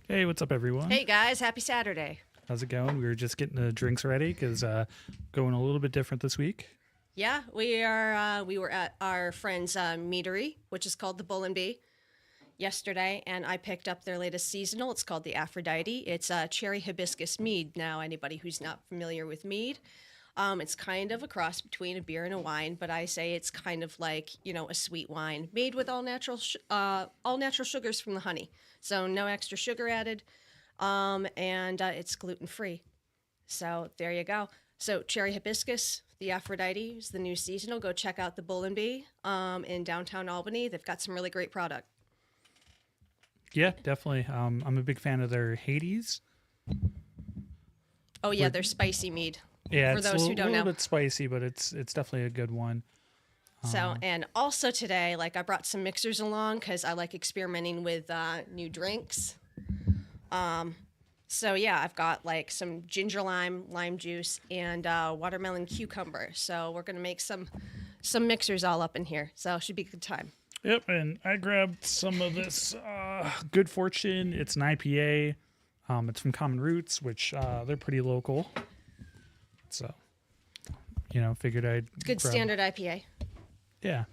Hey, what's up, everyone? Hey guys, happy Saturday. How's it going? We were just getting the drinks ready because going a little bit different this week. Yeah, we are. We were at our friend's meadery, which is called the Bull and Bee, yesterday, and I picked up their latest seasonal. It's called the Aphrodite. It's a cherry hibiscus mead. Now, anybody who's not familiar with mead, it's kind of a cross between a beer and a wine, but I say it's kind of like a sweet wine made with all natural sugars from the honey. So no extra sugar added, and it's gluten free. So there you go. So cherry hibiscus, the Aphrodite is the new seasonal. Go check out the Bull and Bee in downtown Albany. They've got some really great product. Yeah, definitely. I'm a big fan of their Hades. Oh yeah, their spicy mead. Yeah, for those who don't know, a little bit spicy, but it's definitely a good one. So, and also today, like I brought some mixers along because I like experimenting with new drinks. So yeah, I've got like some ginger lime juice, and watermelon cucumber. So we're gonna make some mixers all up in here. So it should be a good time. Yep, and I grabbed some of this Good Fortune. It's an IPA. It's from Common Roots, which they're pretty local. So, figured I'd Good grab. standard IPA. Yeah,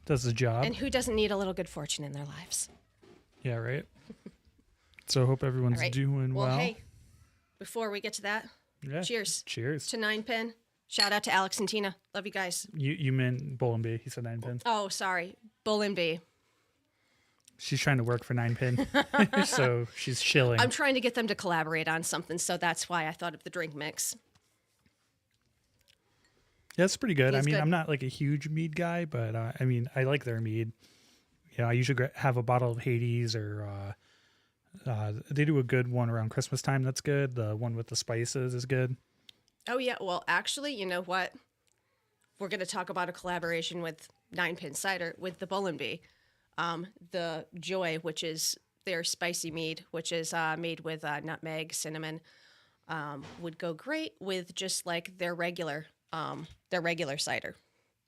does the job. And who doesn't need a little good fortune in their lives? Yeah, right. So hope everyone's doing well. Well, hey, before we get to that, cheers. Cheers. To 9-Pin. Shout out to Alex and Tina. Love you guys. You meant Bull and Bee. He said 9-Pin. Oh, sorry. Bull and Bee. She's trying to work for 9-Pin, so she's chilling. I'm trying to get them to collaborate on something, so that's why I thought of the drink mix. Yeah, it's pretty good. It's good. I'm not like a huge mead guy, but I like their mead. I usually have a bottle of Hades, or they do a good one around Christmas time. That's good. The one with the spices is good. Oh, yeah. Well, actually, you know what? We're going to talk about a collaboration with 9-Pin Cider with the Bull and Bee. The Joy, which is their spicy mead, which is made with nutmeg, cinnamon, would go great with just like their regular cider.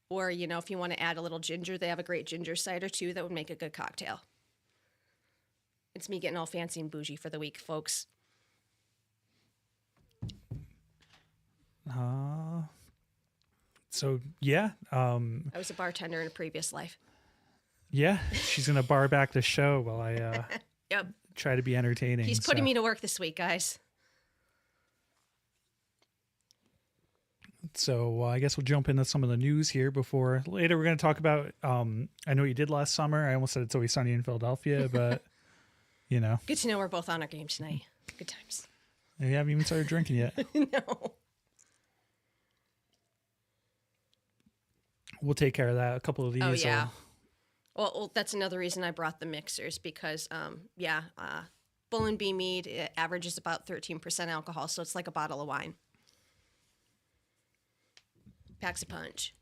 Or, if you want to add a little ginger, they have a great ginger cider too that would make a good cocktail. It's me getting all fancy and bougie for the week, folks. So yeah, I was a bartender in a previous life. yeah, she's gonna bar back the show while I Yep. try to be entertaining. He's putting me to work this week, guys. So I guess we'll jump into some of the news here before later. We're going to talk about. I know what you did last summer. I almost said It's Always Sunny in Philadelphia, but you know, Good to know we're both on our game tonight. Good times. you haven't even started drinking yet. No. We'll take care of that. A couple of these. Oh yeah. Well, that's another reason I brought the mixers because, Bull and Bee mead it averages about 13% alcohol, so it's like a bottle of wine. Packs a punch.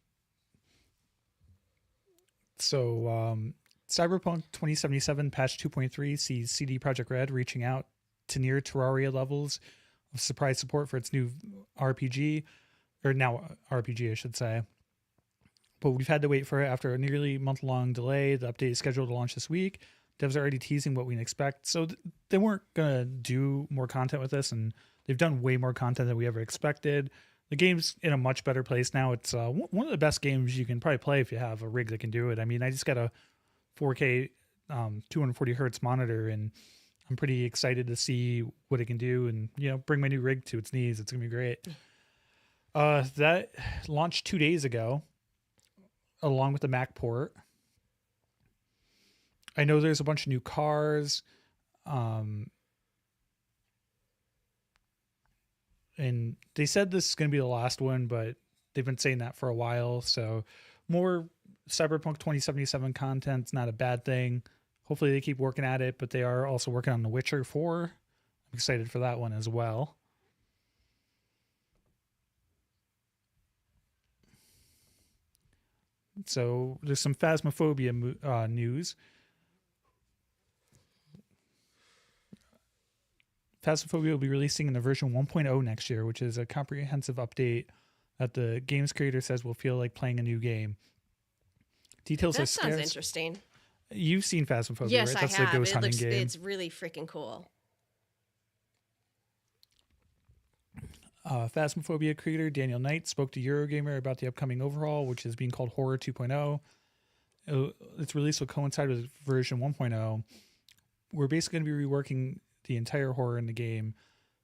So Cyberpunk 2077 patch 2.3 sees CD Projekt Red reaching out to near Terraria levels of surprise support for its new RPG, or now RPG, I should say. But we've had to wait for it after a nearly month-long delay. The update is scheduled to launch this week. Devs are already teasing what we can expect. So they weren't going to do more content with this, and they've done way more content than we ever expected. The game's in a much better place now. It's one of the best games you can probably play if you have a rig that can do it. I mean, I just got a 4K 240 hertz monitor, and I'm pretty excited to see what it can do and, you know, bring my new rig to its knees. It's going to be great. That launched 2 days ago, along with the Mac port. I know there's a bunch of new cars. And they said this is going to be the last one, but they've been saying that for a while. So more Cyberpunk 2077 content's not a bad thing. Hopefully they keep working at it, but they are also working on The Witcher 4. I'm excited for that one as well. So there's some Phasmophobia news. Phasmophobia will be releasing in the version 1.0 next year, which is a comprehensive update that the game's creator says will feel like playing a new game. Details That sounds interesting. You've seen Phasmophobia, Yes, right? That's I have. the ghost hunting game. It's really freaking cool. Phasmophobia creator Daniel Knight spoke to Eurogamer about the upcoming overhaul, which is being called Horror 2.0. Its release will coincide with version 1.0. We're basically going to be reworking the entire horror in the game,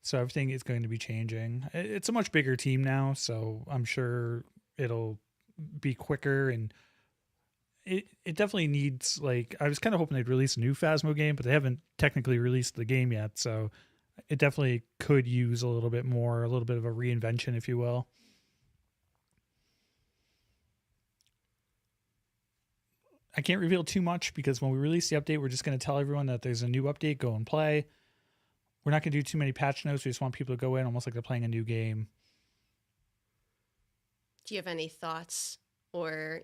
so everything is going to be changing. It's a much bigger team now, so I'm sure it'll be quicker, and it definitely needs, like, I was kind of hoping they'd release a new Phasmo game, but they haven't technically released the game yet, so it definitely could use a little bit of a reinvention, if you will. I can't reveal too much because when we release the update, we're just going to tell everyone that there's a new update, go and play. We're not going to do too many patch notes. We just want people to go in almost like they're playing a new game. Do you have any thoughts or,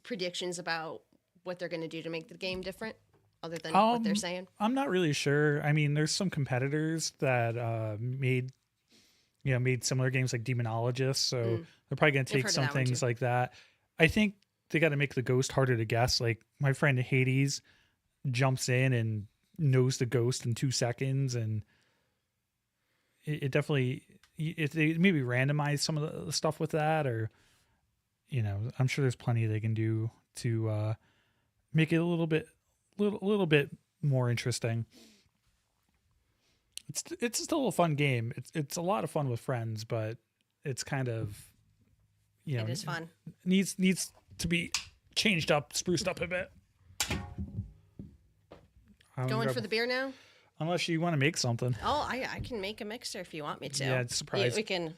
predictions about what they're going to do to make the game different other than what they're saying? I'm not really sure. I mean, there's some competitors that made similar games like Demonologist, so they're probably going to take some things like that. I think they got to make the ghost harder to guess. Like my friend Hades jumps in and knows the ghost in 2 seconds, and it definitely, if they maybe randomize some of the stuff with that, or I'm sure there's plenty they can do to make it a little bit more interesting. It's still a fun game. It's a lot of fun with friends, but it's kind of it is fun. Needs to be changed up, spruced up a bit. Going for the beer now? Unless you want to make something. Oh, I can make a mixer if you want me to. Yeah, it's surprise. We can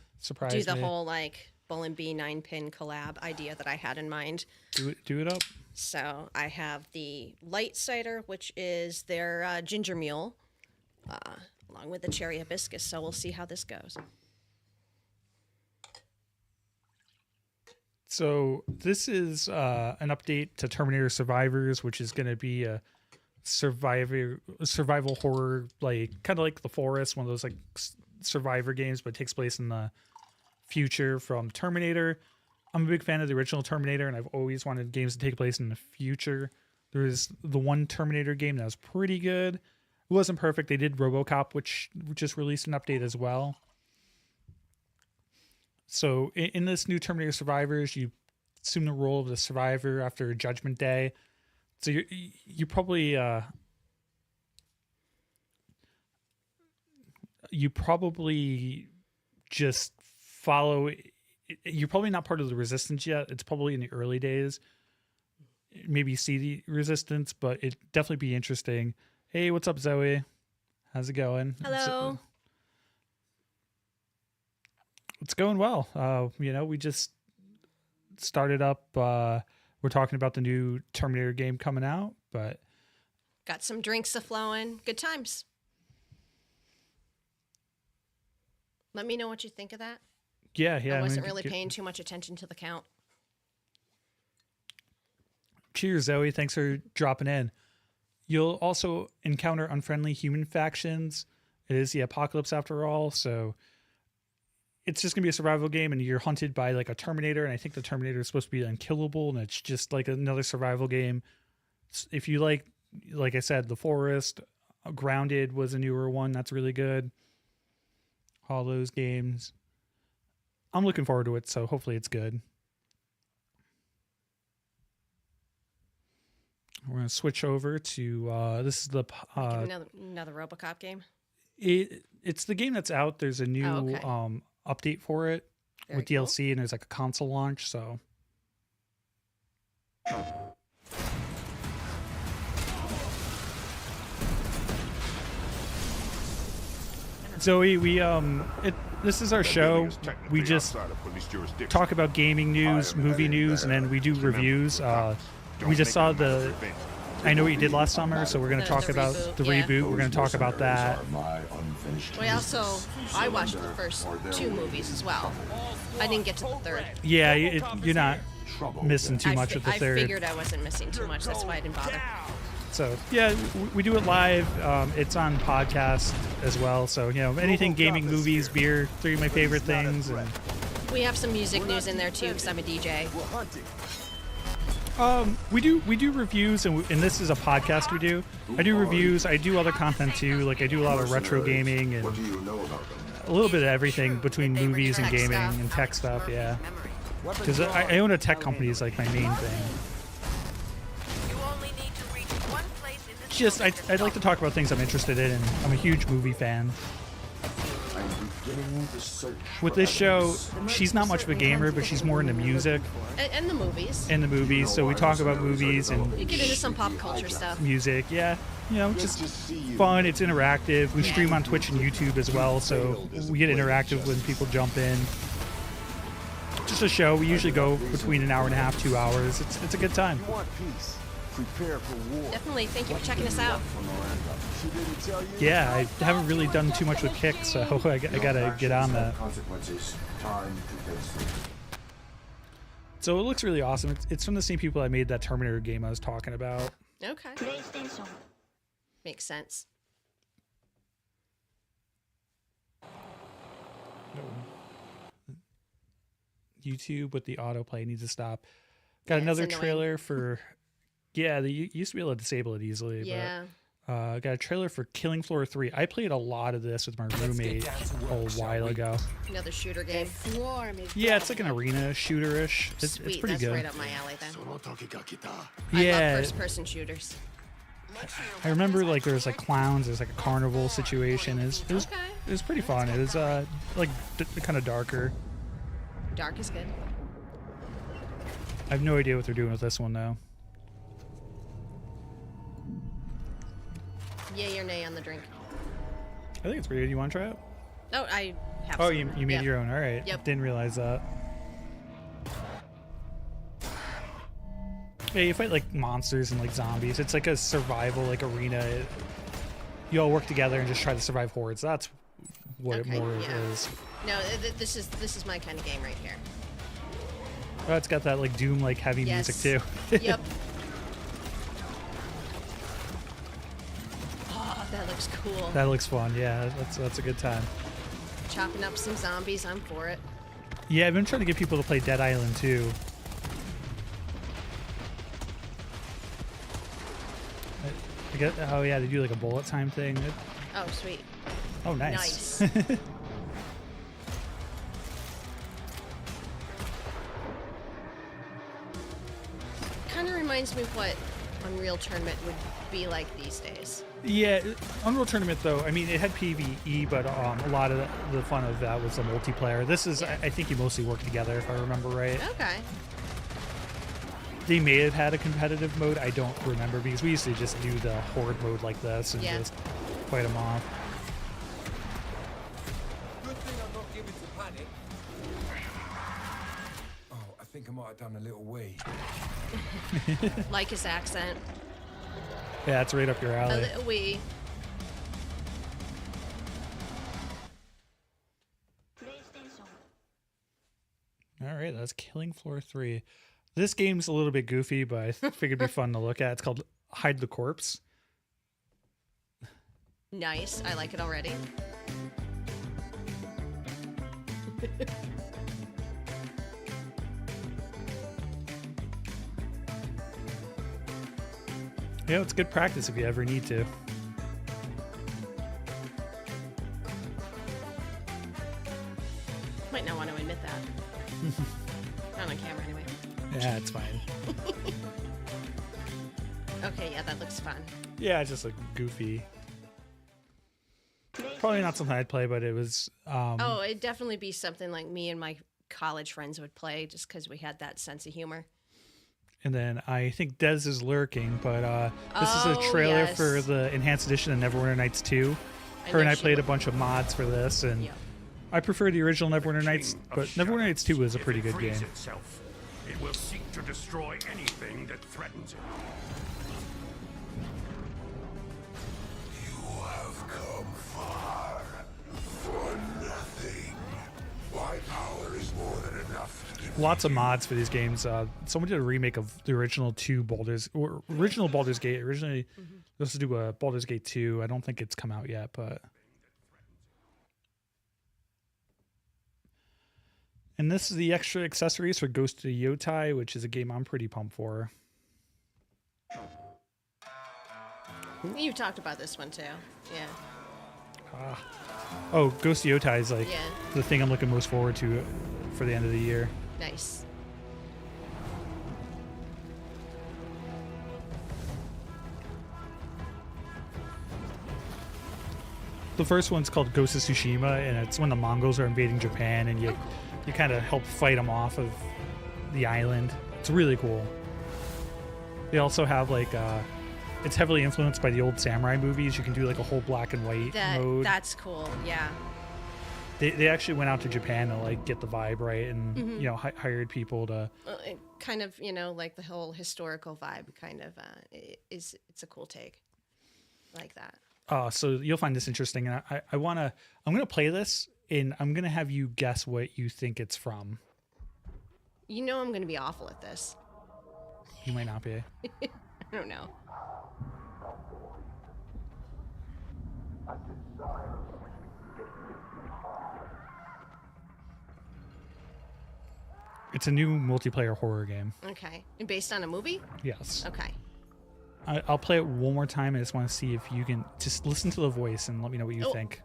do the whole Bull and Bee 9-pin collab idea that I had in mind. Do it up. So I have the light cider, which is their ginger mule, along with the cherry hibiscus. So we'll see how this goes. So this is an update to Terminator Survivors, which is going to be a survival horror, like kind of like The Forest, one of those like survivor games, but it takes place in the future from Terminator. I'm a big fan of the original Terminator, and I've always wanted games to take place in the future. There's the one Terminator game that was pretty good. It wasn't perfect. They did RoboCop, which just released an update as well. So in this new Terminator Survivors, you assume the role of the survivor after Judgment Day. So you probably just follow. You're probably not part of the resistance yet. It's probably in the early days. Maybe see the resistance, but it'd definitely be interesting. Hey, what's up, Zoe? How's it going? Hello. It's going well. We just started up. We're talking about the new Terminator game coming out, but Got some drinks a-flowing. Good times. Let me know what you think of that. yeah. I wasn't really paying too much attention to the count. Cheers, Zoe. Thanks for dropping in. You'll also encounter unfriendly human factions. It is the apocalypse after all, so it's just gonna be a survival game, and you're hunted by like a Terminator, and I think the Terminator is supposed to be unkillable, and it's just like another survival game. If you like I said, The Forest, Grounded was a newer one that's really good. All those games. I'm looking forward to it, so hopefully it's good. We're going to switch over to this is the Another RoboCop game. it's the game that's out. There's a new update for it with DLC, and there's like a console launch. So Zoe, this is our show. We just talk about gaming news, movie news, and then we do reviews. We just saw I Know What You Did Last Summer, so we're going to talk about the reboot. We're going to talk about that. I watched the first 2 movies as well. I didn't get to the third. Yeah, you're not missing too much with the third. I figured I wasn't missing too much. That's why I didn't bother. So, yeah, we do it live. It's on podcast as well. So, anything gaming, movies, beer, 3 of my favorite things. And we have some music news in there, too, because I'm a DJ. We do reviews, and this is a podcast we do. I do reviews. I do other content, too. Like, I do a lot of retro gaming and a little bit of everything between movies and gaming and tech stuff, yeah. Because I own a tech company is, like, my main thing. I'd like to talk about things I'm interested in, and I'm a huge movie fan. With this show, she's not much of a gamer, but she's more into music. And the movies. And the movies, so we talk about movies and... You get into some pop culture stuff. Music, yeah. Just fun, it's interactive. We stream on Twitch and YouTube as well, so we get interactive when people jump in. Just a show, we usually go between an hour and a half, 2 hours. It's a good time. Prepare for war. Definitely. Thank you for checking us out. Yeah, I haven't really done too much with Kick, so I gotta get on that. So it looks really awesome. It's from the same people that made that Terminator game I was talking about. Okay. Makes sense. YouTube with the autoplay needs to stop. Got another trailer for... Yeah, they used to be able to disable it easily. Yeah. But, got a trailer for Killing Floor 3. I played a lot of this with my roommate a while ago. Another shooter game. Yeah, it's like an arena shooter-ish. It's pretty That's good. Right up my alley then. Yeah. I love first-person shooters. I remember like there was like clowns. There's like a carnival situation. It was pretty fun. It was like kind of darker. Dark is good. I have no idea what they're doing with this one though. Yay or nay on the drink? I think it's pretty good. You want to try it? Oh, I have Oh, some. you made your own. All right. Yep. Didn't realize that. Yeah, you fight like monsters and like zombies. It's like a survival like arena. You all work together and just try to survive hordes. That's what it more is. No, this is my kind of game right here. Oh, it's got that like Doom like heavy music too. Yep. Oh, that looks cool. That looks fun. Yeah, that's a good time. Chopping up some zombies, I'm for it. Yeah, I've been trying to get people to play Dead Island too. I guess, oh yeah, they do like a bullet time thing. Oh, sweet. Oh, nice. Nice. Kind of reminds me of what Unreal Tournament would be like these days. Yeah, Unreal Tournament though, I mean, it had PvE, but a lot of the fun of that was the multiplayer. This is, I think you mostly work together, if I remember right. Okay. They may have had a competitive mode, I don't remember, because we used to just do the horde mode like this and just fight them off. Good thing I'm not given to panic. Oh, I think I might have done a little wee. Like his accent. Yeah, it's right up your A alley. little wee. All right, that's Killing Floor 3. This game's a little bit goofy, but I figured it'd be fun to look at. It's called Hide the Corpse. Nice. I like it already. Yeah, it's good practice if you ever need to. Might not want to admit that. Not on camera anyway. Yeah, it's fine. Okay, yeah, that looks fun. Yeah, it's just like goofy. Probably not something I'd play, but it was. Oh, it'd definitely be something like me and my college friends would play just because we had that sense of humor. And then I think Dez is lurking, but this is a Oh, trailer yes. for the enhanced edition of Neverwinter Nights 2. Her and know I she played a would- bunch of mods for this, and Yep. I prefer the original Neverwinter Nights, but Neverwinter Nights 2 was a pretty good game. Itself, it will seek to destroy anything that threatens it. You have come far for nothing. My power is more than enough to defeat Lots of mods for these games. Someone did a remake of the original original Baldur's Gate. Originally, supposed to do a Baldur's Gate 2. I don't think it's come out yet, but. And this is the extra accessories for Ghost of Yotai, which is a game I'm pretty pumped for. You talked about this one too. Yeah. Oh, Ghost of Yotai is like Yeah. the thing I'm looking most forward to for the end of the year. Nice. The first one's called Ghost of Tsushima, and it's when the Mongols are invading Japan, and you kind of help fight them off of the island. It's really cool. They also have like it's heavily influenced by the old samurai movies. You can do like a whole black and white mode. That's cool. Yeah. They actually went out to Japan to like get the vibe right, and you know hired people to. It kind of, like the whole historical vibe kind of it's a cool take. I like that. So you'll find this interesting, and I'm gonna play this, and I'm gonna have you guess what you think it's from. I'm going to be awful at this. You might not be. I don't know. It's a new multiplayer horror game. Okay. And based on a movie? Yes. Okay. I'll play it one more time. I just want to see if you can just listen to the voice and let me know what you think.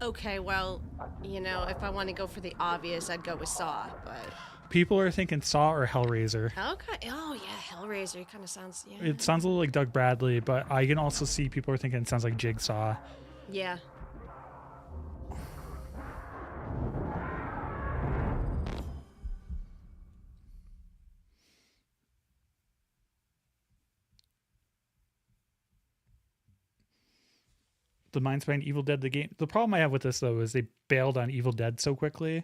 Okay, well, if I want to go for the obvious, I'd go with Saw, but... People are thinking Saw or Hellraiser. Okay. Oh, yeah, Hellraiser kind of sounds... Yeah. It sounds a little like Doug Bradley, but I can also see people are thinking it sounds like Jigsaw. Yeah. The minds behind Evil Dead, the game. The problem I have with this, though, is they bailed on Evil Dead so quickly.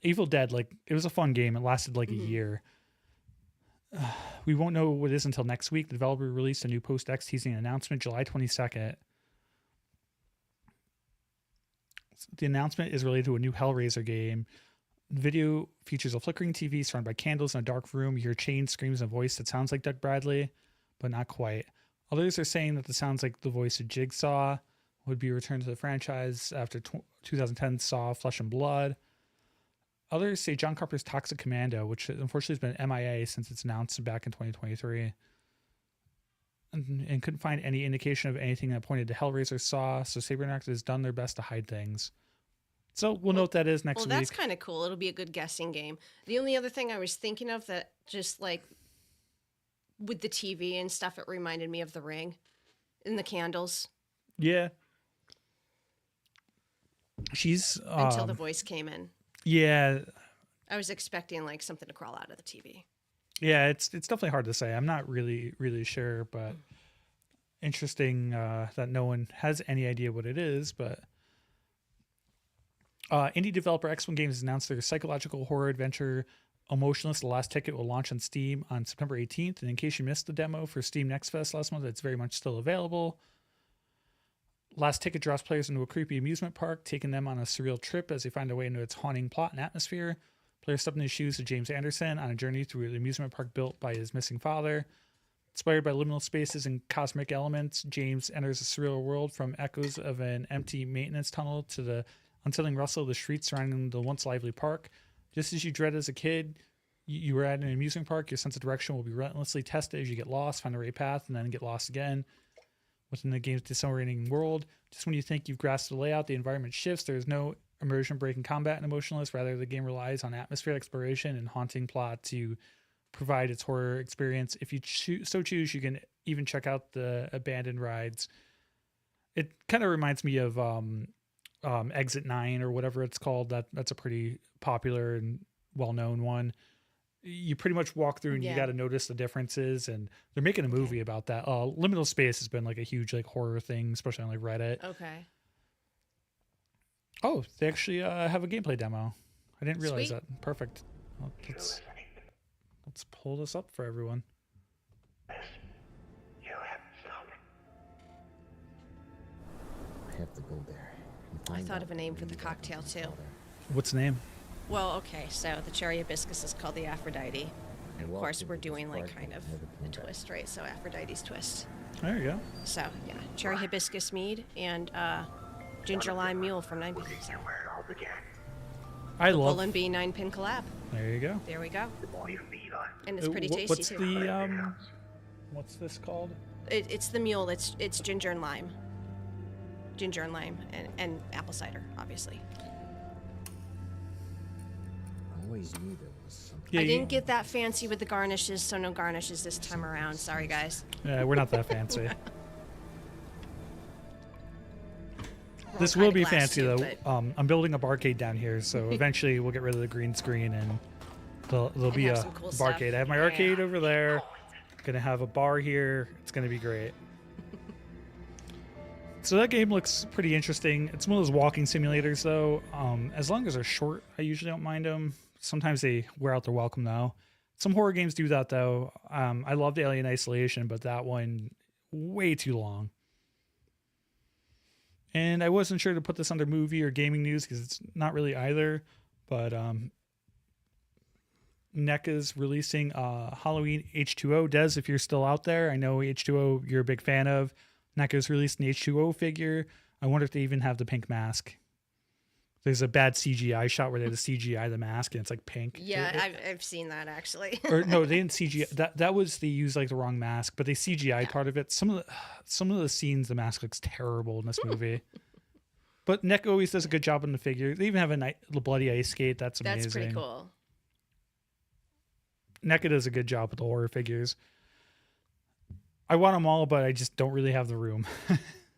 Evil Dead, it was a fun game. It lasted a year. We won't know what it is until next week. The developer released a new post-X teasing announcement July 22nd. The announcement is related to a new Hellraiser game. The video features a flickering TV surrounded by candles in a dark room. You hear chains, screams, and a voice that sounds like Doug Bradley, but not quite. Others are saying that it sounds like the voice of Jigsaw would be returned to the franchise after 2010 Saw Flesh and Blood. Others say John Carpenter's Toxic Commando, which unfortunately has been MIA since it's announced back in 2023, and couldn't find any indication of anything that pointed to Hellraiser Saw, so Saber Interactive has done their best to hide things. So we'll note that is next Well, week. that's kind of cool. It'll be a good guessing game. The only other thing I was thinking of that just like with the TV and stuff, it reminded me of The Ring and the candles Yeah. She's until the voice came in. yeah, I was expecting like something to crawl out of the TV. yeah. It's definitely hard to say. I'm not really sure, but interesting that no one has any idea what it is. But indie developer X1 Games has announced their psychological horror adventure Emotionless: The Last Ticket will launch on Steam on September 18th. And in case you missed the demo for Steam Next Fest last month, it's very much still available. Last Ticket draws players into a creepy amusement park, taking them on a surreal trip as they find their way into its haunting plot and atmosphere. Players step in the shoes of James Anderson on a journey through an amusement park built by his missing father. Inspired by liminal spaces and cosmic elements, James enters a surreal world from echoes of an empty maintenance tunnel to the unsettling rustle of the streets surrounding the once lively park. Just as you dread as a kid, you were at an amusement park, your sense of direction will be relentlessly tested as you get lost, find the right path, and then get lost again. Within the game's disorienting world, just when you think you've grasped the layout, the environment shifts. There is no immersion-breaking combat in Emotionless. Rather, the game relies on atmospheric exploration and haunting plot to provide its horror experience. If you so choose, you can even check out the abandoned rides. It kind of reminds me of Exit 9 or whatever it's called. That's a pretty popular and well-known one. You pretty much walk through and you got to notice the differences, and they're making a movie about that. Liminal Space has been like a huge like horror thing, especially on like Reddit. Okay. Oh, they actually have a gameplay demo. I didn't realize Sweet. that. Perfect. Well, let's pull this up for everyone. I have to go there. I thought of a name for the cocktail too. What's the name? Well, okay, so the cherry hibiscus is called the Aphrodite. And of course, we're doing like kind of a twist, right? So Aphrodite's twist. There you go. So yeah, cherry hibiscus mead and ginger lime mule from 9 Pin. So I love. Bull and Bee 9-pin collab. There you go. There we go. And it's pretty tasty What's too. the what's this called? It's the mule. It's ginger and lime. Ginger and lime and apple cider, obviously. I always knew there was something. Yeah, I didn't get that fancy with the garnishes, so no garnishes this time around. Sorry, guys. Yeah, we're not that fancy. This Wrong will kind be of glass fancy too, though. but- I'm building a barcade down here, so eventually we'll get rid of the green screen and there'll be have a some cool stuff. barcade. I have my arcade over there. Gonna have a bar here. It's gonna be great. So that game looks pretty interesting. It's one of those walking simulators though. As long as they're short, I usually don't mind them. Sometimes they wear out their welcome though. Some horror games do that though. I loved Alien Isolation, but that one way too long. And I wasn't sure to put this under movie or gaming news because it's not really either. But NECA's releasing Halloween H2O. Des, if you're still out there, I know H2O you're a big fan of. NECA's released an H2O figure. I wonder if they even have the pink mask. There's a bad CGI shot where they have the CGI the mask and it's like pink. Yeah, I've seen that actually. Or no, they didn't CGI. That was they used like the wrong mask, but they CGI part of it. Some of the scenes, the mask looks terrible in this movie. But NECA always does a good job on the figure. They even have the bloody ice skate. That's amazing. That's pretty cool. NECA does a good job with the horror figures. I want them all, but I just don't really have the room.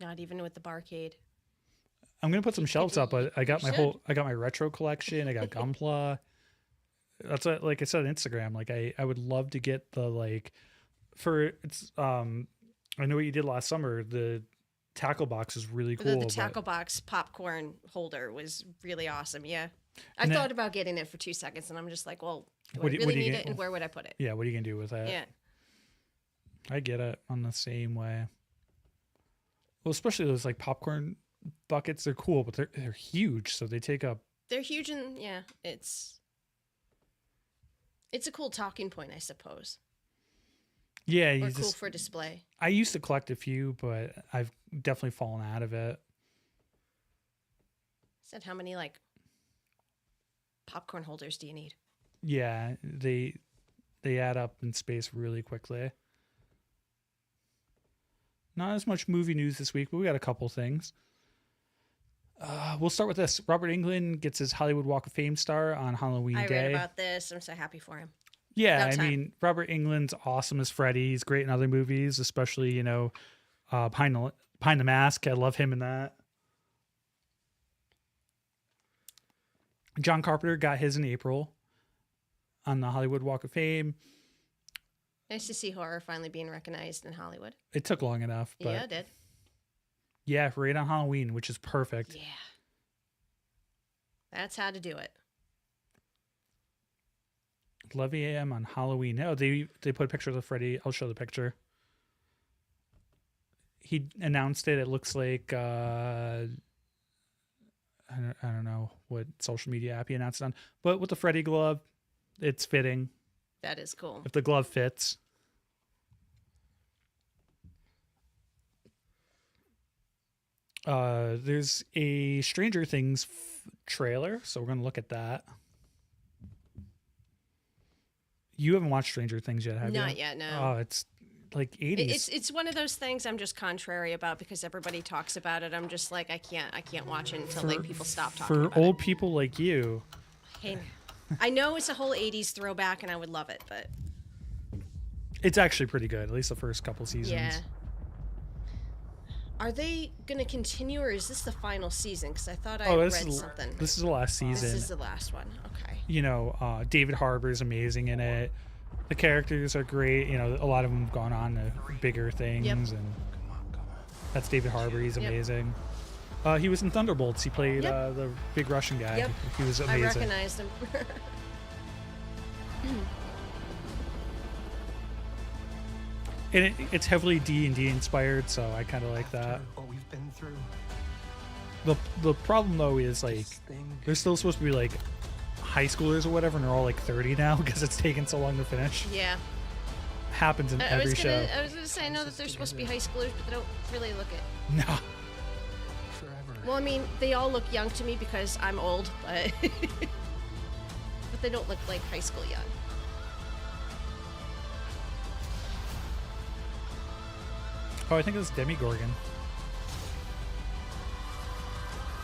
Not even with the barcade. I'm gonna put some shelves up. But I got You I got my retro collection. I got Gunpla. That's what, like I said on Instagram. Like I would love to get the like for it's I know what you did last summer. The tackle box is really cool. The tackle box popcorn holder was really awesome. Yeah, I And thought about getting it for 2 seconds, and I'm just like, well, do What I do you really need get? it, and where would I put it? Yeah, what are you gonna do with that? Yeah, I get it on the same way. Well, especially those like popcorn buckets, they're cool, but they're huge, so they take up. they're huge, and yeah, it's a cool talking point, I suppose, Yeah, or you cool just. for display. I used to collect a few, but I've definitely fallen out of it. Said how many like popcorn holders do you need? Yeah, they add up in space really quickly. Not as much movie news this week, but we got a couple things. We'll start with this. Robert Englund gets his Hollywood Walk of Fame star on Halloween I Day. read about this. I'm so happy for him. Yeah, About I time. mean, Robert Englund's awesome as Freddy. He's great in other movies, especially, Behind the Mask. I love him in that. John Carpenter got his in April on the Hollywood Walk of Fame. Nice to see horror finally being recognized in Hollywood. It took long enough, but Yeah, it did. yeah, right on Halloween, which is perfect. Yeah. That's how to do it. 11 a.m. on Halloween. No, they put a picture of Freddy. I'll show the picture. He announced it. It looks like I don't know what social media app he announced it on, but with the Freddy glove, it's fitting. That is cool. If the glove fits. There's a Stranger Things trailer, so we're gonna look at that. You haven't watched Stranger Things yet, have you? Not yet, no. Oh, it's like 80s. It's one of those things I'm just contrary about because everybody talks about it. I'm just like I can't watch it until like people stop talking for about old people like you. it. Hey, I know it's a whole 80s throwback and I would love it, but It's actually pretty good, at least the first couple seasons. yeah. Are they going to continue or is this the final season? Because I thought I read something. This is the last season. This is the last one. Okay. David Harbour's amazing in it. The characters are great. A lot of them have gone on to bigger things, and that's David Harbour. He's Yep. amazing. He was in Thunderbolts. He played Yep. the big Russian guy. Yep. He was I amazing. recognized him. And it's heavily D&D inspired, so I kind of like that. What we've been through. The problem though is like they're still supposed to be like high schoolers or whatever, and they're all like 30 now because it's taken so long to finish. Yeah. Happens in every show. I was gonna say I know that they're supposed to be high schoolers, but they don't really look it. No. Forever. Well, I mean, they all look young to me because I'm old, but but they don't look like high school young. Oh, I think it's Demigorgon.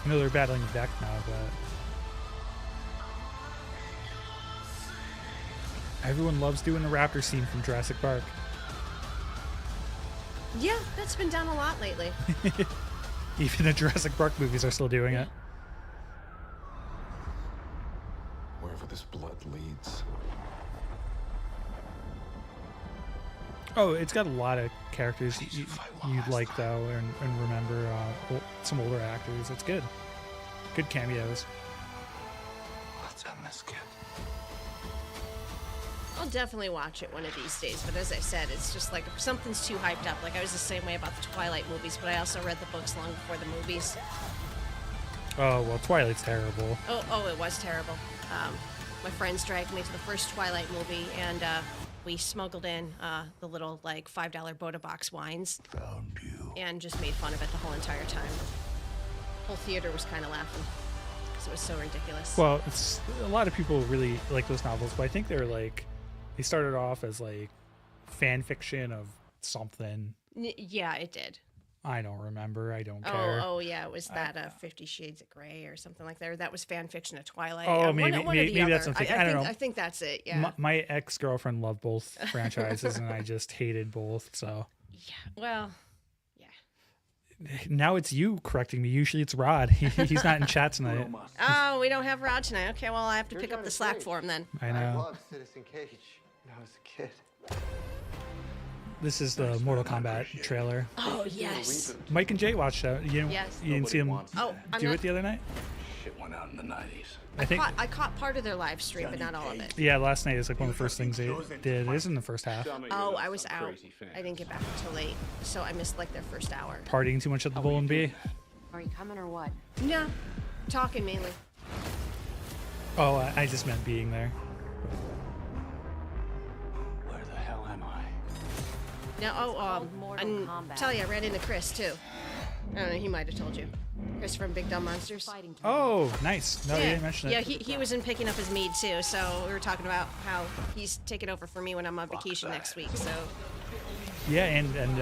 I know they're battling Vec now, but everyone loves doing the raptor scene from Jurassic Park. Yeah, that's been done a lot lately. Even the Jurassic Park movies are still doing it. Wherever this blood leads. Oh, it's got a lot of characters you'd like though, and remember some older actors. It's good. Good cameos. Let's end this, kid. I'll definitely watch it one of these days, but as I said, it's just like if something's too hyped up. Like I was the same way about the Twilight movies, but I also read the books long before the movies. Oh well, Twilight's terrible. Oh, it was terrible. My friends dragged me to the first Twilight movie, and we smuggled in the little like $5 Boda box wines, Found you. and just made fun of it the whole entire time. Whole theater was kind of laughing because it was so ridiculous. Well, it's a lot of people really like those novels, but I think they started off as like fan fiction of something. Yeah, it did. I don't remember. I don't care. Oh, yeah, it was that 50 Shades of Grey or something like that. Or that was fan fiction of Twilight. Oh, One maybe- or the maybe other. that's something. I don't know. I think that's it. Yeah. My ex-girlfriend loved both franchises, and I just hated both. So Yeah. Well. Yeah. now it's you correcting me. Usually it's Rod. He's not in chat tonight. Oh, we don't have Rod tonight. Okay, well I have to pick up the slack for him then. I know. loved Citizen Cage when I was a kid. This is the Mortal Kombat trailer. Oh yes. Mike and Jay watched that. Yes. You didn't see him Oh, I'm do not, it the other night? Shit went out in the 90s. I think. I caught part of their live stream, but not all of it. Yeah, last night is like one of the first things they did. It is in the first half. Oh, I was out. I didn't get back until late, so I missed like their first hour. Partying too much at the Bull and Bee. Are you coming or what? No, talking mainly. Oh, I just meant being there. Where the hell am I? No, called Mortal and Kombat. tell you, I ran into Chris too. I don't know. He might have told you. Chris from Big Dumb Monsters. Oh, nice. No, you didn't mention it. Yeah, he was in picking up his mead too. So we were talking about how he's taking over for me when I'm on vacation next week. So Yeah, and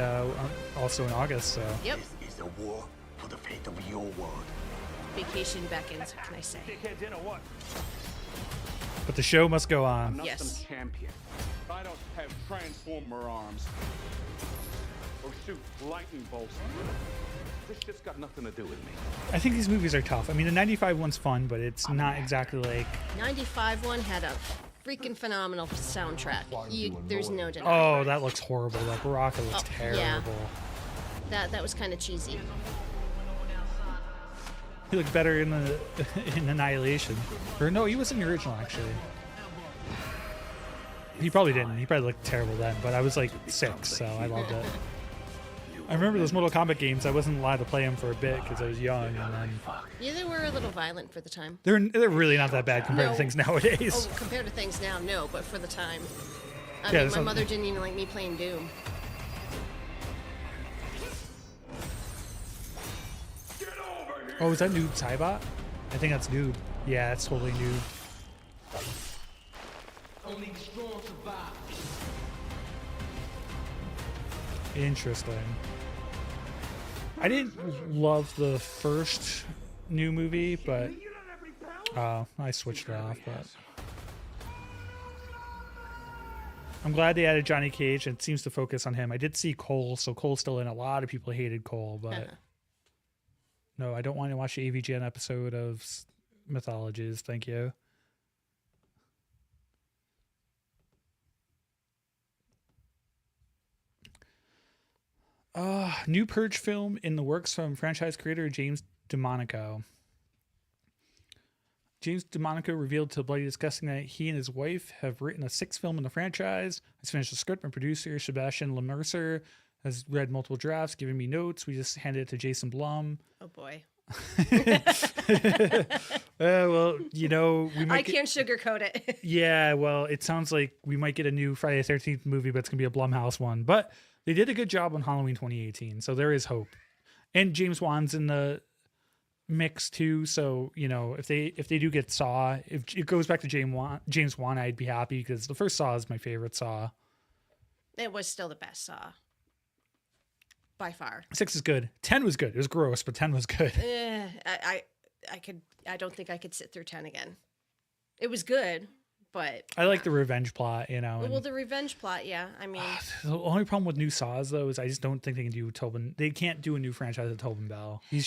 also in August. So yep, This is a war for the fate of your world. vacation beckons. What can I say? but the show must go on. Not Yes. some champion. I don't have transformer arms. Or shoot lightning bolts. This shit's got nothing to do with me. I think these movies are tough. I mean, the 95 one's fun, but it's not exactly like. 95 one had a freaking phenomenal soundtrack. There's no denying. Oh, that looks horrible. Like Rocket looks Oh, terrible. yeah. That was kind of cheesy. He looked better in the in Annihilation. Or no, he was in the original actually. He probably didn't. He probably looked terrible then. But I was like 6, so I loved it. I remember those Mortal Kombat games. I wasn't allowed to play them for a bit because I was young, and then Yeah, they were a little violent for the time. they're really not that bad compared No. to things nowadays. Oh, compared to things now, no, but for the time. I Yeah, mean, that's my not- mother didn't even like me playing Doom. Oh, is that Noob Saibot? I think that's Noob. Yeah, that's totally Noob. Interesting. I didn't love the first new movie, but I switched it off. But I'm glad they added Johnny Cage, and it seems to focus on him. I did see Cole, so Cole's still in. A lot of people hated Cole, but no, I don't want to watch the AVGN episode of Mythologies. Thank you. New Purge film in the works from franchise creator James DeMonico. James DeMonico revealed to Bloody Disgusting that he and his wife have written a 6th film in the franchise. He's finished the script, and producer Sebastian LeMercer has read multiple drafts, given me notes. We just handed it to Jason Blum. Oh boy. Well, you know, we I might can't sugarcoat it. Yeah, well, it sounds like we might get a new Friday the 13th movie, but it's going to be a Blumhouse one. But they did a good job on Halloween 2018, so there is hope. And James Wan's in the mix too, so, you know, if they do get Saw, if it goes back to James Wan, I'd be happy because the first Saw is my favorite Saw. It was still the best Saw. By far. 6 is good. 10 was good. It was gross, but 10 was good. I don't think I could sit through 10 again. It was good, but I like the revenge plot, you know. well, and- the revenge plot, yeah. I mean, The only problem with new Saws though is I just don't think they can do Tobin. They can't do a new franchise with Tobin Bell. He's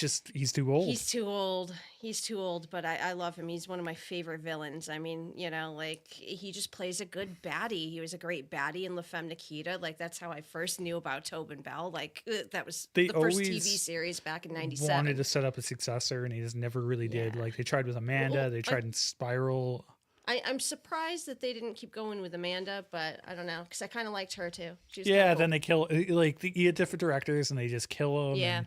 too old. he's too old. He's too old, but I love him. He's one of my favorite villains. I mean, you know, like he just plays a good baddie. He was a great baddie in La Femme Nikita. Like that's how I first knew about Tobin Bell. Like that was They the first TV always series back in '97. wanted to set up a successor, and he just never really did. Yeah. Like they tried with Amanda, Well, they tried in Spiral. I'm surprised that they didn't keep going with Amanda, but I don't know because I kind of liked her too. She was Yeah, kinda cool. then they kill you get different directors, and they just kill them. Yeah.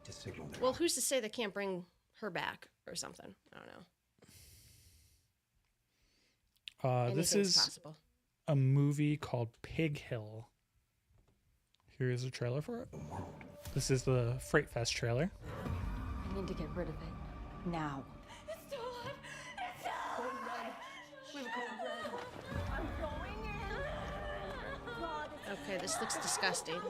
Just signal there. Well, who's to say they can't bring her back or something? I don't know. This Anything's is possible. a movie called Pig Hill. Here is a trailer for it. This is the Fright Fest trailer. I need to get rid of it. Now. It's still alive! It's still alive! We've gone red. I'm going in. God, Okay, this looks disgusting.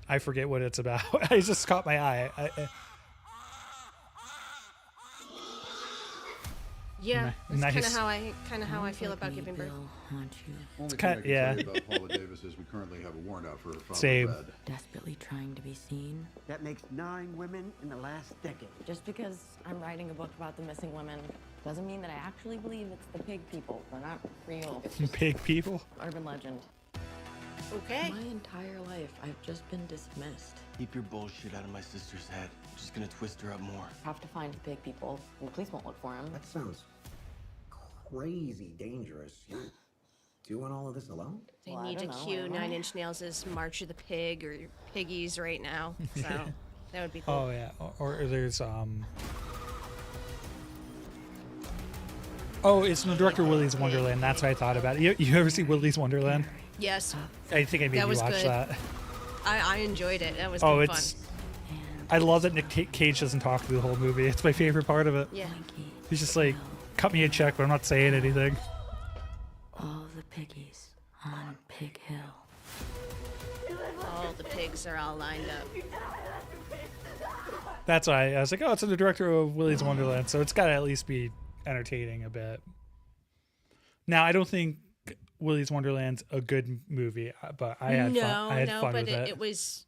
I forget what it's about. I just caught my eye. Yeah, that's Nice. kind of how I feel about giving birth. It's kind yeah. About Paula Davis is we currently have a warrant out for her father. Same. Red. Desperately trying to be seen. That makes 9 women in the last decade. Just because I'm writing a book about the missing women doesn't mean that I actually believe it's the pig people. They're not real. It's just Pig people. urban legend. Okay. My entire life, I've just been dismissed. Keep your bullshit out of my sister's head. I'm just gonna twist her up more. Have to find the pig people, and the police won't look for them. That sounds crazy dangerous. You're doing all of this alone? They Well, I need to don't know, cue I don't 9 know. Inch Nails' March of the Pig or Piggies right now. So that would be cool. Oh yeah. Or there's Oh, it's the director Willy's Wonderland. That's what I thought about it. You ever see Willy's Wonderland? Yes. I think I made That you was watch good. that. I enjoyed it. That was Oh, good it's. fun. I love that Nick Cage doesn't talk through the whole movie. It's my favorite part of it. Yeah. He's just like, cut me a check, but I'm not saying anything. All the piggies on Pig Hill. All the pigs are all lined up. That's why I was like, oh, it's the director of Willy's Wonderland, so it's got to at least be entertaining a bit. Now, I don't think Willy's Wonderland's a good movie, but I had fun. I had fun but with it. it was.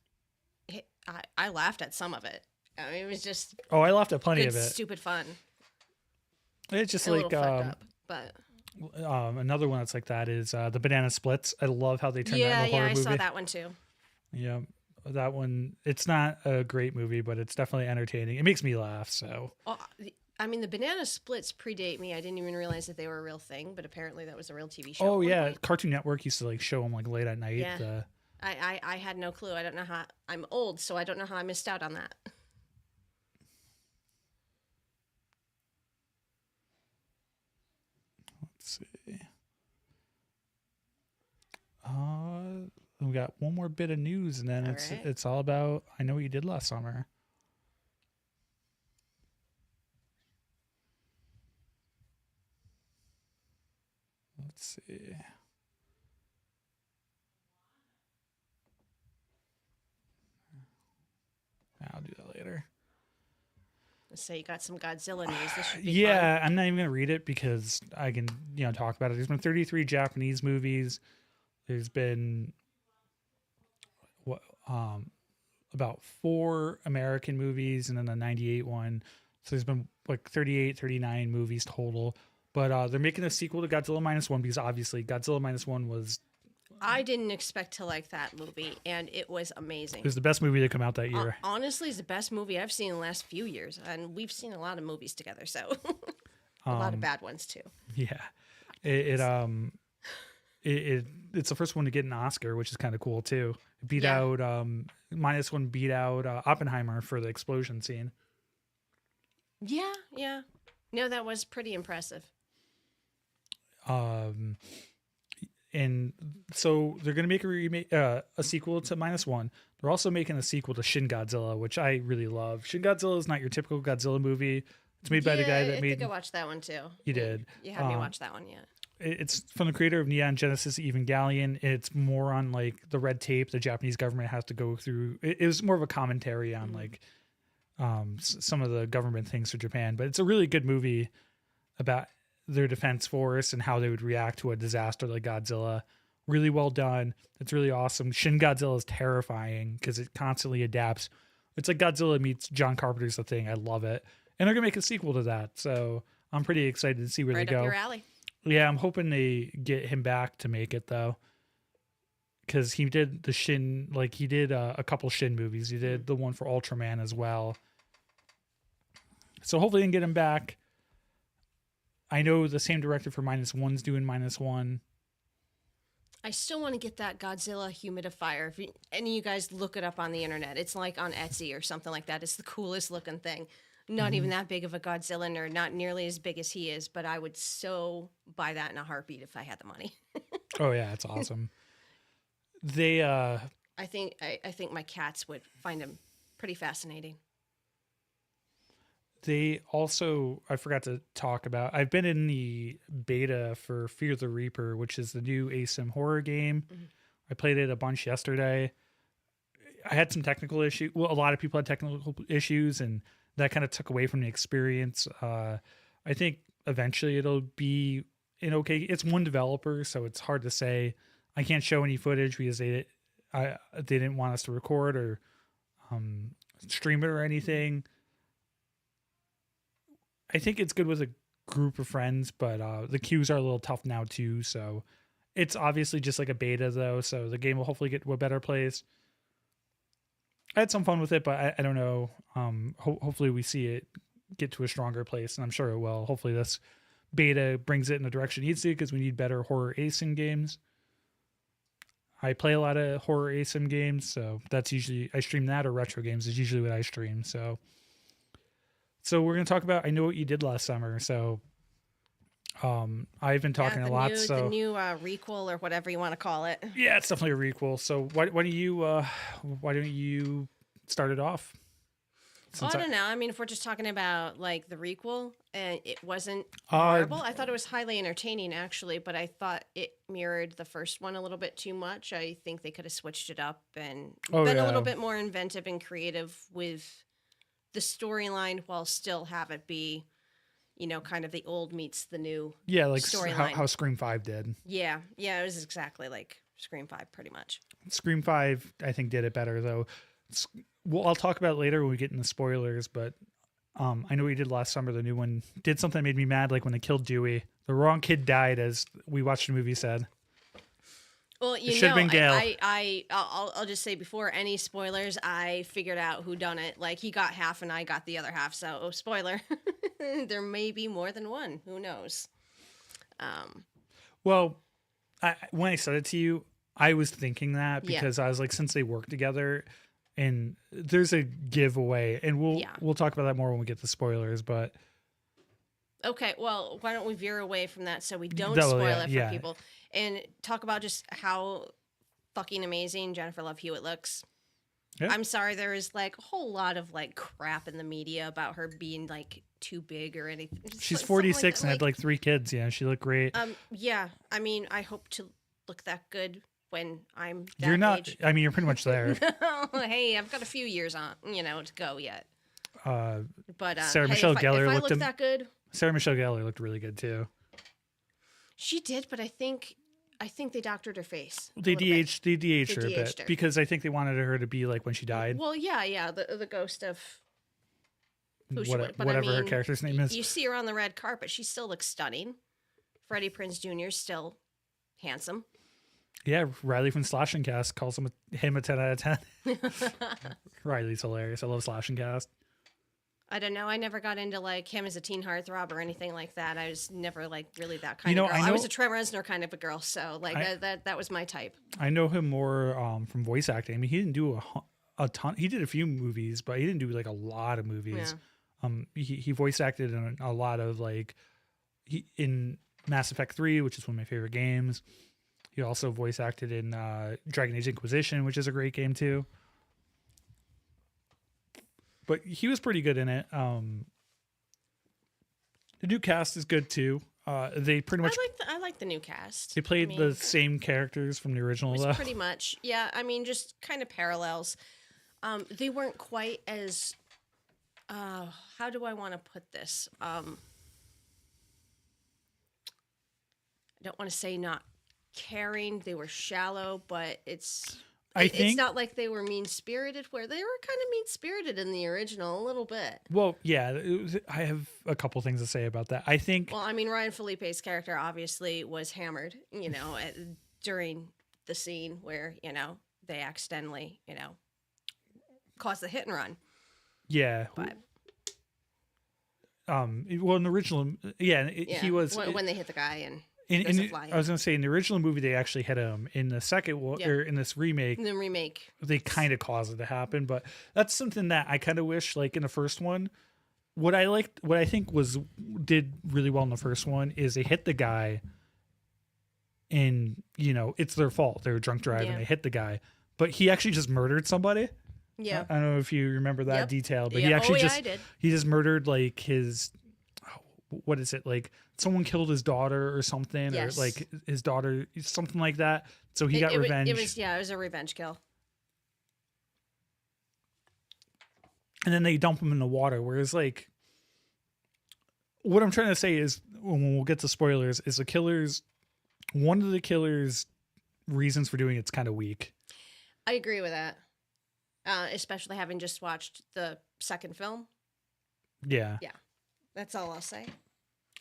I laughed at some of it. I mean, it was just. Oh, I laughed at plenty good, of it. Stupid fun. It's just A like little fucked up, but. Another one that's like that is the Banana Splits. I love how they turned that into a horror I movie. saw that one too. Yeah, that one. It's not a great movie, but it's definitely entertaining. It makes me laugh. So. Oh, I mean, the Banana Splits predate me. I didn't even realize that they were a real thing, but apparently that was a real TV show. Oh yeah, Cartoon Network used to like show them like late at night. Yeah. I had no clue. I don't know how. I'm old, so I don't know how I missed out on that. Let's see. We got one more bit of news, and then it's all about I Know What You Did Last Summer. Let's see. I'll do that later. So you got some Godzilla news. This should be Yeah, fun. I'm not even gonna read it because I can, talk about it. There's been 33 Japanese movies. There's been about 4 American movies and then a 98 one. So there's been like 38, 39 movies total. But they're making a sequel to Godzilla Minus One because obviously Godzilla Minus One was. I didn't expect to like that movie, and it was amazing. It was the best movie to come out that year. Honestly, it's the best movie I've seen in the last few years, and we've seen a lot of movies together, so a lot of bad ones too. Yeah, it's the first one to get an Oscar, which is kind of cool too. It beat out Minus One beat out Oppenheimer for the explosion scene. Yeah. No, that was pretty impressive. And so they're going to make a sequel to Minus One. They're also making a sequel to Shin Godzilla, which I really love. Shin Godzilla is not your typical Godzilla movie. It's made by the guy that made. I think I watched that one too. You did. You had me watch that one, yeah. It's from the creator of Neon Genesis Evangelion. It's more on like the red tape the Japanese government has to go through. It was more of a commentary on like some of the government things for Japan, but it's a really good movie about their defense force and how they would react to a disaster like Godzilla. Really well done. It's really awesome. Shin Godzilla is terrifying because it constantly adapts. It's like Godzilla meets John Carpenter's The Thing. I love it. And they're going to make a sequel to that. So I'm pretty excited to see where they go. Right up your alley. Yeah, I'm hoping they get him back to make it though. Because he did the Shin, like he did a couple Shin movies. He did the one for Ultraman as well. So hopefully they can get him back. I know the same director for Minus One's doing Minus One. I still want to get that Godzilla humidifier. If any of you guys look it up on the internet, it's like on Etsy or something like that. It's the coolest looking thing. Not even that big of a Godzilla nerd, not nearly as big as he is, but I would so buy that in a heartbeat if I had the money. Oh yeah, it's awesome. They I think my cats would find him pretty fascinating. They also, I forgot to talk about, I've been in the beta for Fear the Reaper, which is the new ASIM horror game. Mm-hmm. I played it a bunch yesterday. I had some technical issues. Well, a lot of people had technical issues, and that kind of took away from the experience. I think eventually it'll be it's one developer, so it's hard to say. I can't show any footage because they didn't want us to record or stream it or anything. I think it's good with a group of friends, but the queues are a little tough now too. So it's obviously just like a beta though. So the game will hopefully get to a better place. I had some fun with it, but I don't know. Hopefully we see it get to a stronger place, and I'm sure it will. Hopefully this beta brings it in the direction it needs to, because we need better horror ASIM games. I play a lot of horror ASIM games, so that's usually, I stream that, or retro games is usually what I stream. So we're going to talk about I Know What You Did Last Summer. So I've been talking the a lot. New, So the new requel or whatever you want to call it. yeah, it's definitely a requel. So why don't you start it off? Well, I don't know. I mean, if we're just talking about like the requel, it wasn't horrible. I thought it was highly entertaining, actually, but I thought it mirrored the first one a little bit too much. I think they could have switched it up and been a little bit more inventive and creative with the storyline, while still have it be, you know, kind of the old meets the new. Yeah, like storyline. how Scream 5 did. Yeah, it was exactly like Scream 5, pretty much. Scream 5, I think, did it better though. Well, I'll talk about it later when we get into spoilers, but I know we did last summer. The new one did something that made me mad, like when they killed Dewey. The wrong kid died, as we watched the movie said. Well, you know, I'll just say before any spoilers, I figured out who done it. Like, he got half and I got the other half. So, spoiler, there may be more than one. Who knows? Well, when I said it to you, I was thinking that because I was like, since they work together, and there's a giveaway, and we'll talk about that more when we get to spoilers. But okay, well, why don't we veer away from that so we don't spoil it for people, and talk about just how fucking amazing Jennifer Love Hewitt looks. Yeah. I'm sorry, there is like a whole lot of like crap in the media about her being like too big or anything. She's 46 and had like 3 kids. Yeah, she looked great. Yeah, I mean, I hope to look that good when I'm that You're not age. I mean, you're pretty much there. Hey, I've got a few years on, to go yet. But Sarah Michelle Gellar if I look that good. Sarah Michelle Gellar looked really good too. She did, but I think they doctored her face. They de-aged her a bit because I think they wanted her to be like when she died. Well, yeah, the ghost of whatever her character's name is. You see her on the red carpet; she still looks stunning. Freddie Prinze Jr. is still handsome. Yeah, Riley from Slash and Cast calls him a 10 out of 10. Riley's hilarious. I love Slash and Cast. I don't know. I never got into like him as a teen heartthrob or anything like that. I was never like really that kind of girl. I was a Trent Reznor kind of a girl, so like that was my type. I know him more from voice acting. I mean, he didn't do a ton. He did a few movies, but he didn't do like a lot of movies. Yeah. He voice acted in a lot of like in Mass Effect 3, which is one of my favorite games. He also voice acted in Dragon Age Inquisition, which is a great game too. But he was pretty good in it. The new cast is good too. They pretty much. I like the new cast. They played the same characters from the original. Pretty much, yeah. I mean, just kind of parallels. They weren't quite as. How do I want to put this? I don't want to say not caring. They were shallow, but it's not like they were mean-spirited, where they were kind of mean-spirited in the original a little bit. Well, yeah, I have a couple things to say about that. I think... Well, I mean, Ryan Felipe's character obviously was hammered, during the scene where, they accidentally, caused the hit and run. Yeah. But... well, in the original... he was... When they hit the guy and... I was going to say, in the original movie, they actually hit him. In the second or in this remake, they kind of caused it to happen. But that's something that I kind of wish, like in the first one, what I think did really well in the first one is they hit the guy, and it's their fault. They were drunk driving, they hit the guy, but he actually just murdered somebody. Yeah, I don't know if you remember that detail, but he actually he just murdered like his. What is it, like someone killed his daughter or something, or like his daughter, something like that, so he got revenge. It was a revenge kill, and then they dump him in the water. Whereas, like, what I'm trying to say is, when we'll get to spoilers, is one of the killer's reasons for doing it's kind of weak. I agree with that, especially having just watched the second film. Yeah, that's all I'll say.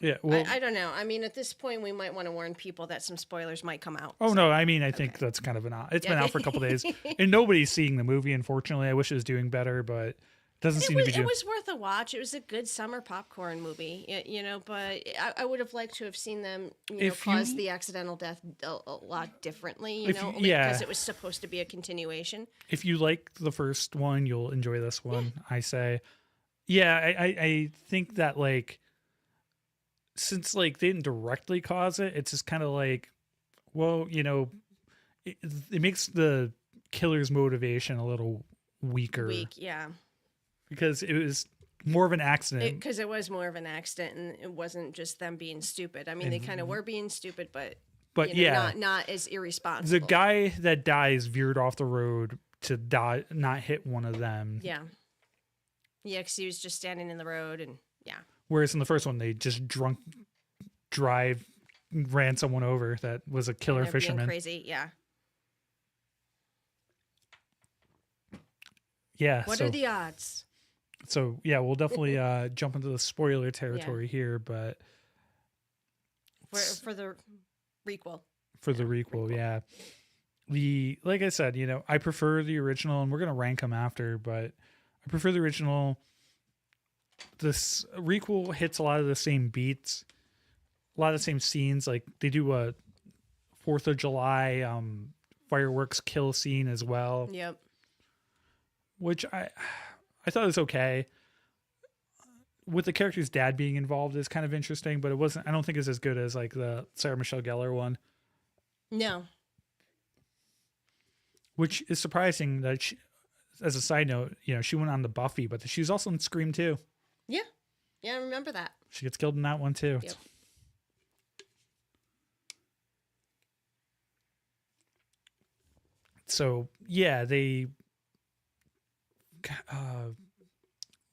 Yeah, well, I don't know. I mean, at this point, we might want to warn people that some spoilers might come out. Oh, no. I mean, I think that's kind of it's been out for a couple days, and nobody's seeing the movie, unfortunately. I wish it was doing better, but it doesn't seem to be doing... It was worth a watch. It was a good summer popcorn movie, but I would have liked to have seen them, cause the accidental death a lot differently, because it was supposed to be a continuation. If you like the first one, you'll enjoy this one, I say. Yeah, I think that, like... since like they didn't directly cause it, it's just kind of like, well, it makes the killer's motivation a little weaker. Yeah. Because it was more of an accident. Because it was more of an accident, and it wasn't just them being stupid. I mean, they kind of were being stupid, but not as irresponsible. The guy that dies veered off the road to die, not hit one of them. Yeah, because he was just standing in the road, and yeah. Whereas in the first one, they just drunk drive ran someone over that was a killer fisherman. Crazy, yeah. Yeah. What are the odds? So yeah, we'll definitely jump into the spoiler territory here, but for the requel. For the requel, yeah. Like I said, I prefer the original, and we're gonna rank them after, but I prefer the original. This requel hits a lot of the same beats, a lot of the same scenes. Like they do a 4th of July fireworks kill scene as well. Yep. Which I thought was okay. With the character's dad being involved is kind of interesting, but it wasn't. I don't think it's as good as like the Sarah Michelle Gellar one. No. Which is surprising that she, as a side note, she went on the Buffy, but she's also in Scream 2. Yeah. Yeah, I remember that. She gets killed in that one too. Yep. So yeah, they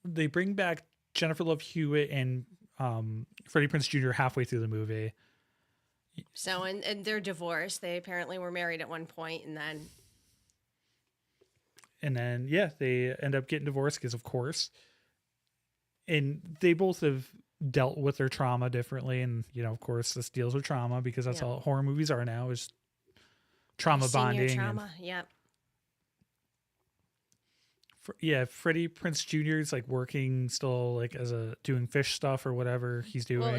bring back Jennifer Love Hewitt and Freddie Prinze Jr. halfway through the movie. So and they're divorced. They apparently were married at one point, and then yeah, they end up getting divorced because, of course, and they both have dealt with their trauma differently, and of course, this deals with trauma because that's all horror movies are now, is trauma bonding. Trauma, yep. Freddie Prinze Jr. is like working still, like doing fish stuff or whatever he's doing. Well,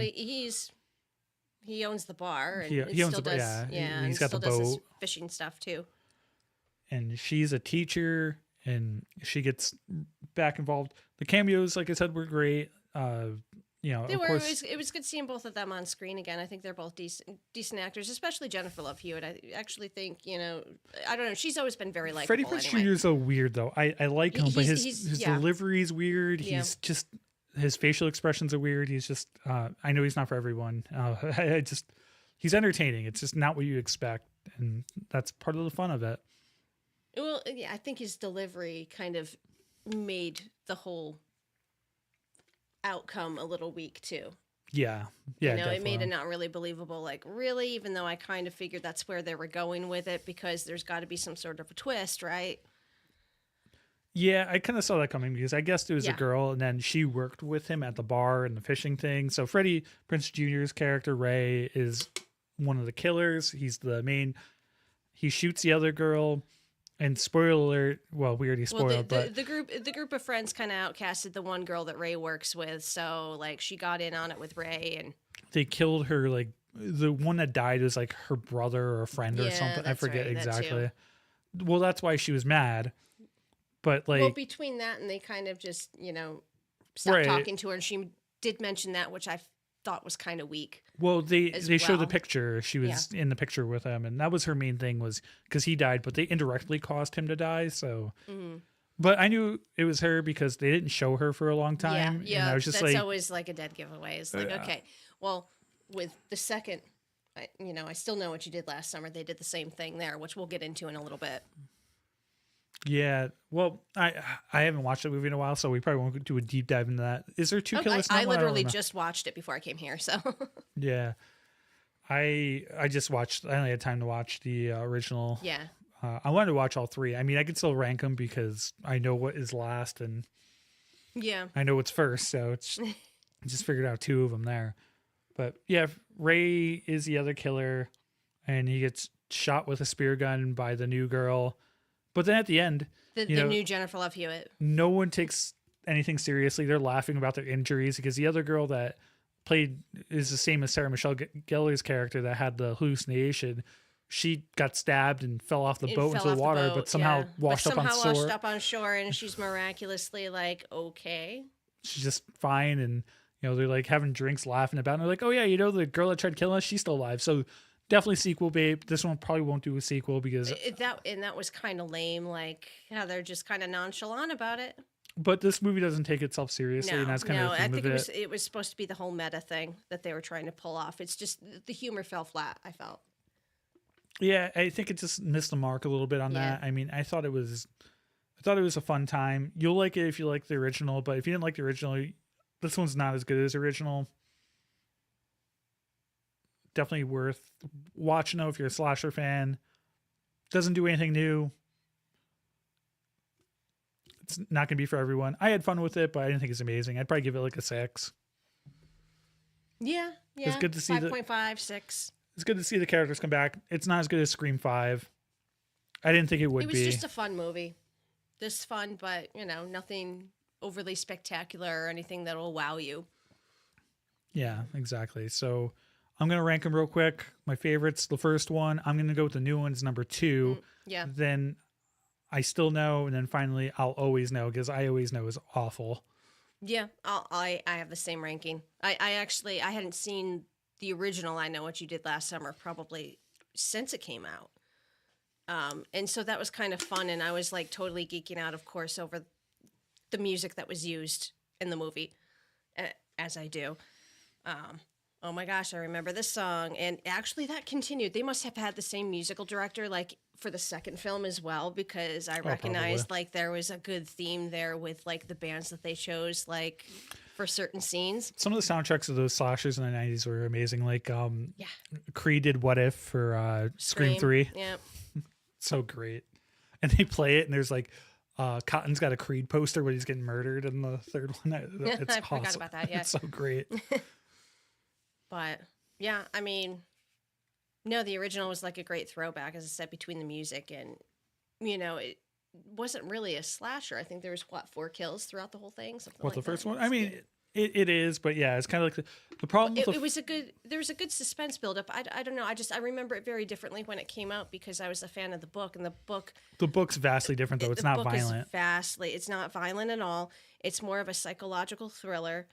he owns the bar, and he owns the bar. Yeah, he's got the boat, does fishing stuff too. And she's a teacher, and she gets back involved. The cameos, like I said, were great. Of course, it was good seeing both of them on screen again. I think they're both decent actors, especially Jennifer Love Hewitt. I actually think, I don't know, she's always been very likable. Freddie Prinze Jr. is so weird though. I like him, but his delivery is weird. Yeah. He's just, his facial expressions are weird. He's just, I know he's not for everyone. He's entertaining. It's just not what you expect, and that's part of the fun of it. Well, yeah, I think his delivery kind of made the whole outcome a little weak too. Yeah, it made it not really believable. Like, really, even though I kind of figured that's where they were going with it, because there's got to be some sort of a twist, right? Yeah, I kind of saw that coming because I guessed it was a girl, and then she worked with him at the bar and the fishing thing. So Freddie Prinze Jr.'s character Ray is one of the killers. He's the main. He shoots the other girl. And spoiler alert, well, we already spoiled, but the group of friends kind of outcasted the one girl that Ray works with, so like she got in on it with Ray, and they killed her. Like the one that died was like her brother or a friend or something. I forget exactly. Well, that's why she was mad. But like, between that and they kind of just stopped talking to her, and she did mention that, which I thought was kind of weak. Well, they showed the picture. She was in the picture with him, and that was her main thing, was because he died, but they indirectly caused him to die. So, but I knew it was her because they didn't show her for a long time. Yeah. And I was just that's always like a dead giveaway. It's like, okay, well, with the second, I still know what you did last summer. They did the same thing there, which we'll get into in a little bit. Yeah, well, I haven't watched the movie in a while, so we probably won't do a deep dive into that. Is there two killers? I literally just watched it before I came here, so. Yeah, I just watched. I only had time to watch the original. Yeah. I wanted to watch all three. I mean, I can still rank them because I know what is last and. Yeah. I know what's first, so it's I just figured out two of them there. But yeah, Ray is the other killer, and he gets shot with a spear gun by the new girl. But then at the end, the new Jennifer Love Hewitt, no one takes anything seriously. They're laughing about their injuries because the other girl that played is the same as Sarah Michelle Gellar's character that had the hallucination. She got stabbed and fell off the boat into the water, but somehow washed up on shore, and she's miraculously like, okay. She's just fine. And, You know, they're like having drinks, laughing about it. And they're like, oh yeah, you know, the girl that tried killing us, she's still alive. So definitely sequel, babe. This one probably won't do a sequel because that was kind of lame. Like, yeah, they're just kind of nonchalant about it. but this movie doesn't take itself seriously, and that's kind of the theme I think of it was supposed to be the whole meta thing that they were trying to pull off. It's just the humor fell flat, I felt. Yeah, I think it just missed the mark a little bit on that. I mean, I thought it was a fun time. You'll like it if you like the original, but if you didn't like the original, this one's not as good as the original. Definitely worth watching though if you're a slasher fan. Doesn't do anything new. It's not going to be for everyone. I had fun with it, but I didn't think it's amazing. I'd probably give it like a 6. Yeah. It's good to see 5.5, 6. It's good to see the characters come back. It's not as good as Scream 5. I didn't think it would be. It was just a fun movie. Just fun, but, you know, nothing overly spectacular or anything that will wow you. Yeah, exactly. So I'm going to rank them real quick. My favorites, the first one, I'm going to go with the new ones, number 2. Yeah. Then I Still Know, and then finally I'll Always Know, because I Always Know is awful. Yeah, I have the same ranking. I hadn't seen the original I Know What You Did Last Summer probably since it came out. And so that was kind of fun, and I was like totally geeking out, of course, over the music that was used in the movie, as I do. Oh my gosh, I remember this song, and actually that continued. They must have had the same musical director like for the second film as well, because I recognized probably. like there was a good theme there with like the bands that they chose like for certain scenes. Some of the soundtracks of those slashers in the 90s were amazing. Like Creed did What If for Scream 3. Yeah. So great. And they play it, and there's like Cotton's got a Creed poster when he's getting murdered in the third one. It's I awesome. forgot about that, yeah. It's so great. But yeah, I mean, no, the original was like a great throwback, as I said, between the music and, you know, it wasn't really a slasher. I think there was 4 kills throughout the whole thing. Something What, like the first that. one? I mean, it is, but yeah, it's kind of like the problem. With It was there was a good suspense buildup. I don't know. I remember it very differently when it came out because I was a fan of the book, and the book's vastly different though. It's not violent. It's not violent at all. It's more of a psychological thriller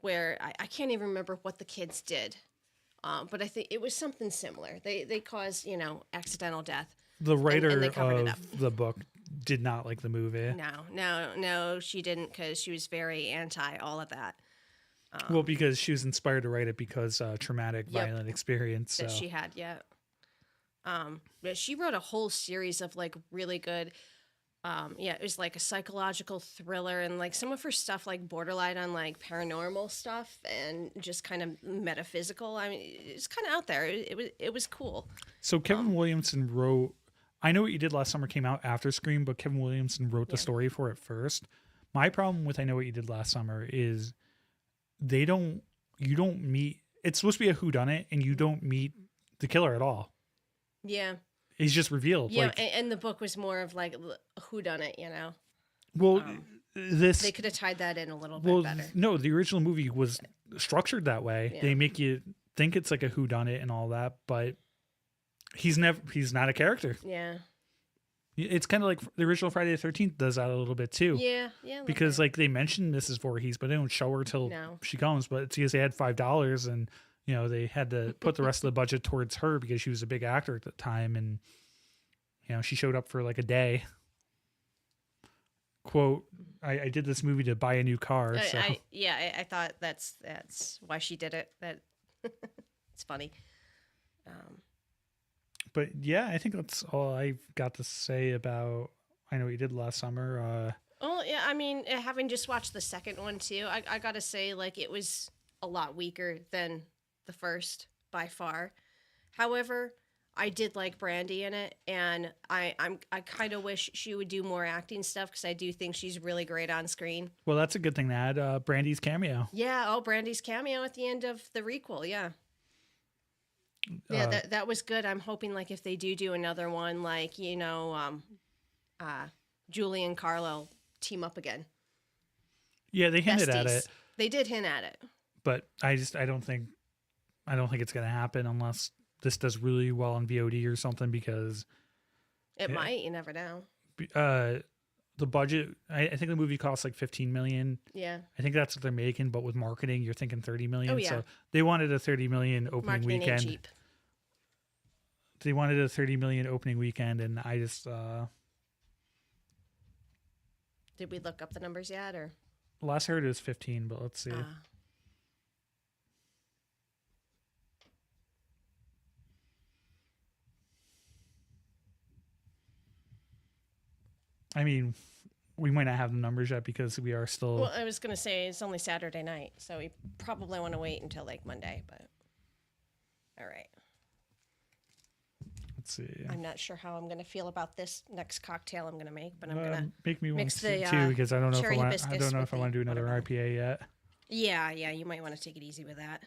where I can't even remember what the kids did. But I think it was something similar. They caused, you know, accidental death. The writer and they covered it up. of the book did not like the movie. No, she didn't, because she was very anti all of that. Well, because she was inspired to write it because traumatic, violent experience. That so. she had, yeah. But she wrote a whole series of like really good. It was like a psychological thriller, and like some of her stuff like borderline on like paranormal stuff and just kind of metaphysical. I mean, it's kind of out there. It was cool. So Kevin Williamson wrote. I Know What You Did Last Summer came out after Scream, but Kevin Williamson wrote the story for it first. My problem with I Know What You Did Last Summer is you don't meet. It's supposed to be a whodunit, and you don't meet the killer at all. Yeah. He's just revealed. Yeah, like, and the book was more of like a whodunit, you know. Well, they could have tied that in a little bit better. No, the original movie was structured that way. Yeah. They make you think it's like a whodunit and all that, but he's not a character. Yeah. It's kind of like the original Friday the 13th does that a little bit too. Yeah. Because like they mention Mrs. Voorhees, but they don't show her till she comes. But it's because they had $5 and you know they had to put the rest of the budget towards her because she was a big actor at the time, and you know she showed up for like a day. Quote, I did this movie to buy a new car. I thought that's why she did it. That it's funny. But yeah, I think that's all I've got to say about I Know What You Did Last Summer. Well, yeah, I mean, having just watched the second one too, I gotta say, like, it was a lot weaker than the first by far. However, I did like Brandy in it, and I kind of wish she would do more acting stuff because I do think she's really great on screen. Well, that's a good thing to add. Brandy's cameo. Yeah. Brandy's cameo at the end of the requel. Yeah. Yeah, that was good. I'm hoping like if they do another one, like you know, Julie and Carlo team up again. Yeah, they hinted at it. They did hint at it. But I don't think it's gonna happen unless this does really well on VOD or something, because it might. You never know. the budget. I think the movie costs like 15 million. Yeah. I think that's what they're making, but with marketing, you're thinking 30 million. Oh, yeah. So they wanted a 30 million opening Marketing ain't weekend. cheap. They wanted a 30 million opening weekend, and I just Did we look up the numbers yet, or? last I heard it was 15, but let's see. I mean, we might not have the numbers yet because we are still. Well, I was gonna say it's only Saturday night, so we probably want to wait until like Monday. But all right. Let's see. I'm not sure how I'm gonna feel about this next cocktail I'm gonna make, but I'm gonna make me one mix the too because I don't know if I cherry want. I hibiscus don't know with if I the want to do another watermelon. IPA yet. Yeah, you might want to take it easy with that.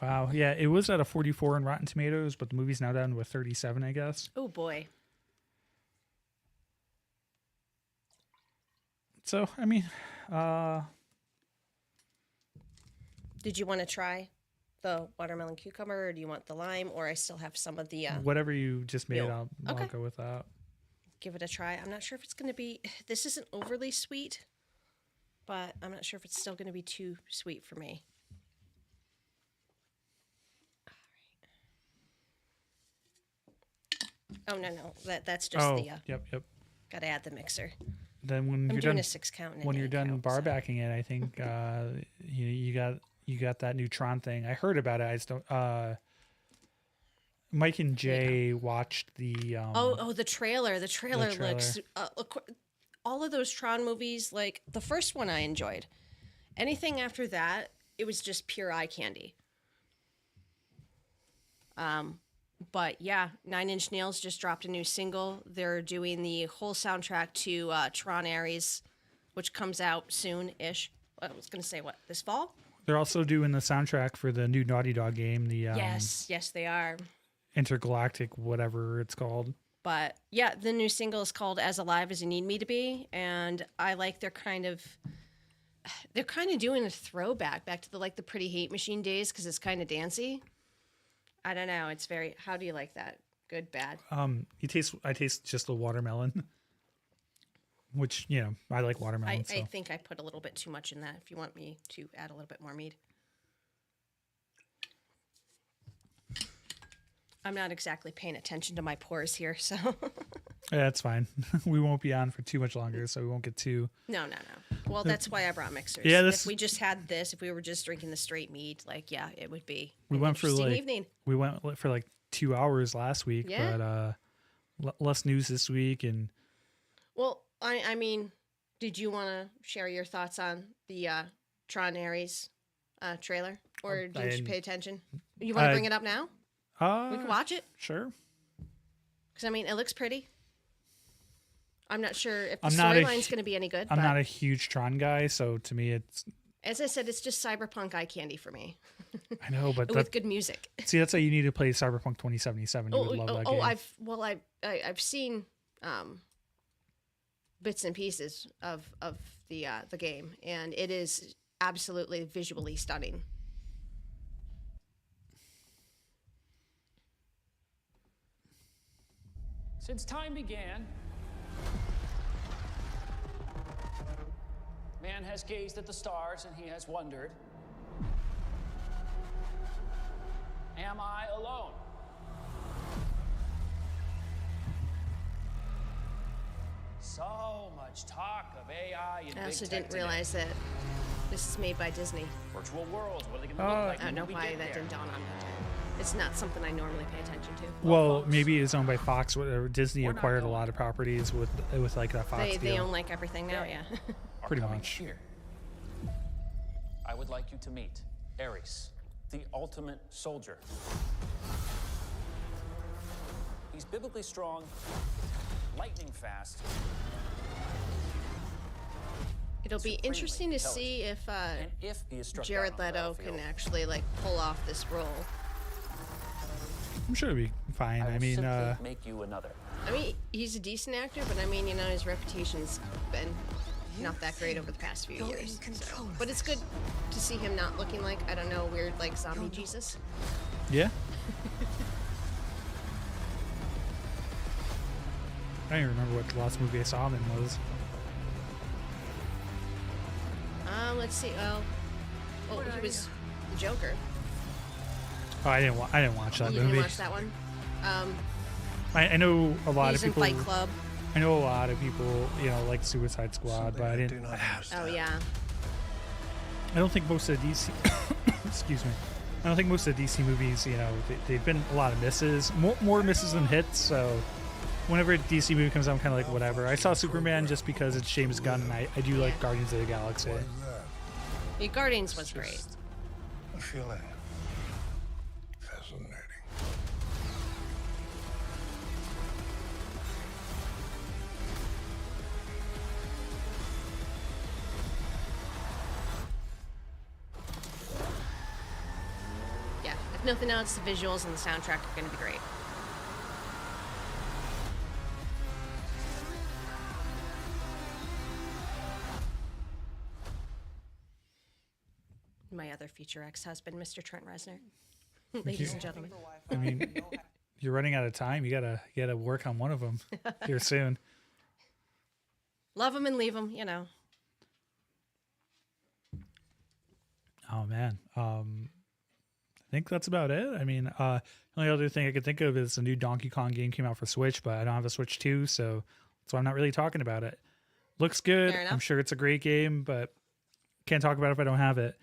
Wow. Yeah, it was at a 44 on Rotten Tomatoes, but the movie's now down to a 37, I guess. Oh boy. So, I mean, Did you want to try the watermelon cucumber, or do you want the lime, or I still have some of the whatever you just made, Mule. I'll Okay. go with that. give it a try. I'm not sure if it's going to be, this isn't overly sweet, but I'm not sure if it's still going to be too sweet for me. All right. Oh, no. That's just the, yep. got to add the mixer. Then when I'm you're doing done, a 6 count and an when you're 8 done count, bar so. backing it, I think you got that new Tron thing. I heard about it. I just don't. Mike and Jay watched the. The trailer. The trailer looks. All of those Tron movies, like the first one, I enjoyed. Anything after that, it was just pure eye candy. But yeah, 9 Inch Nails just dropped a new single. They're doing the whole soundtrack to Tron Ares, which comes out soon-ish. I was going to say, what, this fall? They're also doing the soundtrack for the new Naughty Dog game. The Yes, they are. Intergalactic, whatever it's called. But yeah, the new single is called "As Alive as You Need Me to Be," and I like they're kind of doing a throwback back to the Pretty Hate Machine days because it's kind of dancey. I don't know. It's very. How do you like that? Good, bad? I taste just the watermelon, which I like watermelon. I think I put a little bit too much in that. If you want me to add a little bit more mead. I'm not exactly paying attention to my pores here, so. Yeah, that's fine. We won't be on for too much longer, so we won't get too. No. Well, that's why I brought mixers. Yeah, if we just had this, if we were just drinking the straight mead, it would be. We went for evening. We went for 2 hours last week, Yeah. but less news this week and. Well, I mean, did you want to share your thoughts on the Tron Ares trailer, or did you pay attention? You want to bring it up now? We can watch it. Sure. Because, I mean, it looks pretty. I'm not sure if the I'm not a storyline's going to be any good. I'm but not a huge Tron guy, so to me it's. as I said, it's just cyberpunk eye candy for me. I know, but with good music. See, that's why you need to play Cyberpunk 2077. You would love that game. I've seen bits and pieces of the game, and it is absolutely visually stunning. Since time began, man has gazed at the stars and he has wondered, am I alone? So much talk of AI and I also big tech didn't realize that this is made by Disney. Virtual worlds, what are they going to look like? I don't know why that didn't dawn on me. It's not something I normally pay attention to. Well, maybe it's owned by Fox. Whatever. Disney acquired a lot of properties with that Fox They deal. own everything now, yeah. Pretty much. Here. I would like you to meet Ares, the ultimate soldier. He's biblically strong, lightning fast. It'll be interesting to see if Jared Leto can actually pull off this role. I'm sure it'll be fine. I mean, make you another. I mean, he's a decent actor, but I mean, his reputation's been not that great over the past few years. So. But it's good to see him not looking like, I don't know, weird like zombie Jesus. Yeah. I don't even remember what the last movie I saw him in was. Let's see. Well, he was the Joker. Oh, I didn't watch that You movie. didn't watch that one? I know a lot He's of people. in Fight Club. I know a lot of people, like Suicide Squad, but I didn't. Oh yeah. I don't think most of the DC. Excuse me. I don't think most of the DC movies, they've been a lot of misses, more misses than hits. So whenever a DC movie comes out, I'm kind of like whatever. I saw Superman just because it's James Gunn, and I do like Guardians of the Galaxy. Yeah, Guardians was great. A feeling. Fascinating. Yeah, if nothing else, the visuals and the soundtrack are going to be great. My other future ex-husband, Mr. Trent Reznor. Ladies and gentlemen. I mean, you're running out of time. You gotta work on one of them here soon. Love him and leave him, Oh man. I think that's about it. I mean, the only other thing I could think of is a new Donkey Kong game came out for Switch, but I don't have a Switch 2, so that's why I'm not really talking about it. Looks good. I'm sure it's a great game, but can't talk about it if I don't have it.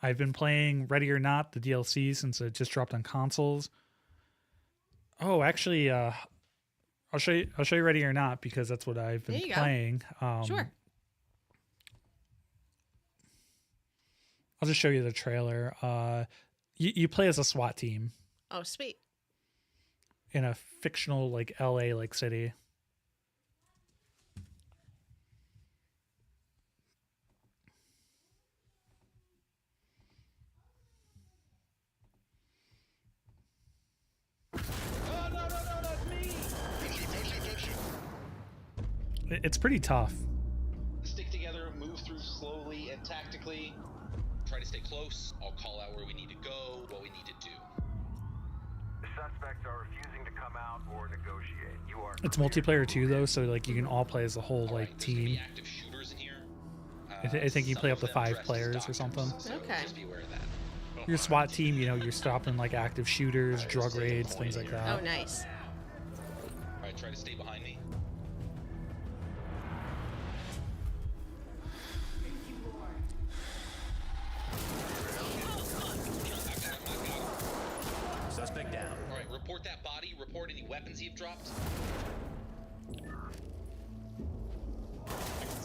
I've been playing Ready or Not, the DLC, since it just dropped on consoles. Oh, actually, I'll show you Ready or Not because that's what I've been playing. Sure. I'll just show you the trailer. You play as a SWAT team. Oh, sweet. In a fictional LA city. It's pretty tough. Stick together, move through slowly and tactically. Try to stay close. I'll call out where we need to go, what we need to do. The suspects are refusing to come out or negotiate. You are. It's multiplayer too, though, so you can all play as a whole team. Active shooters in here. I think you play up to 5 players or something. Okay. Just be aware of that. Your SWAT team, you're stopping active shooters, drug raids, things like that. Oh, nice. All right, try to stay behind me. Suspect down. All right, report that body. Report any weapons you've dropped.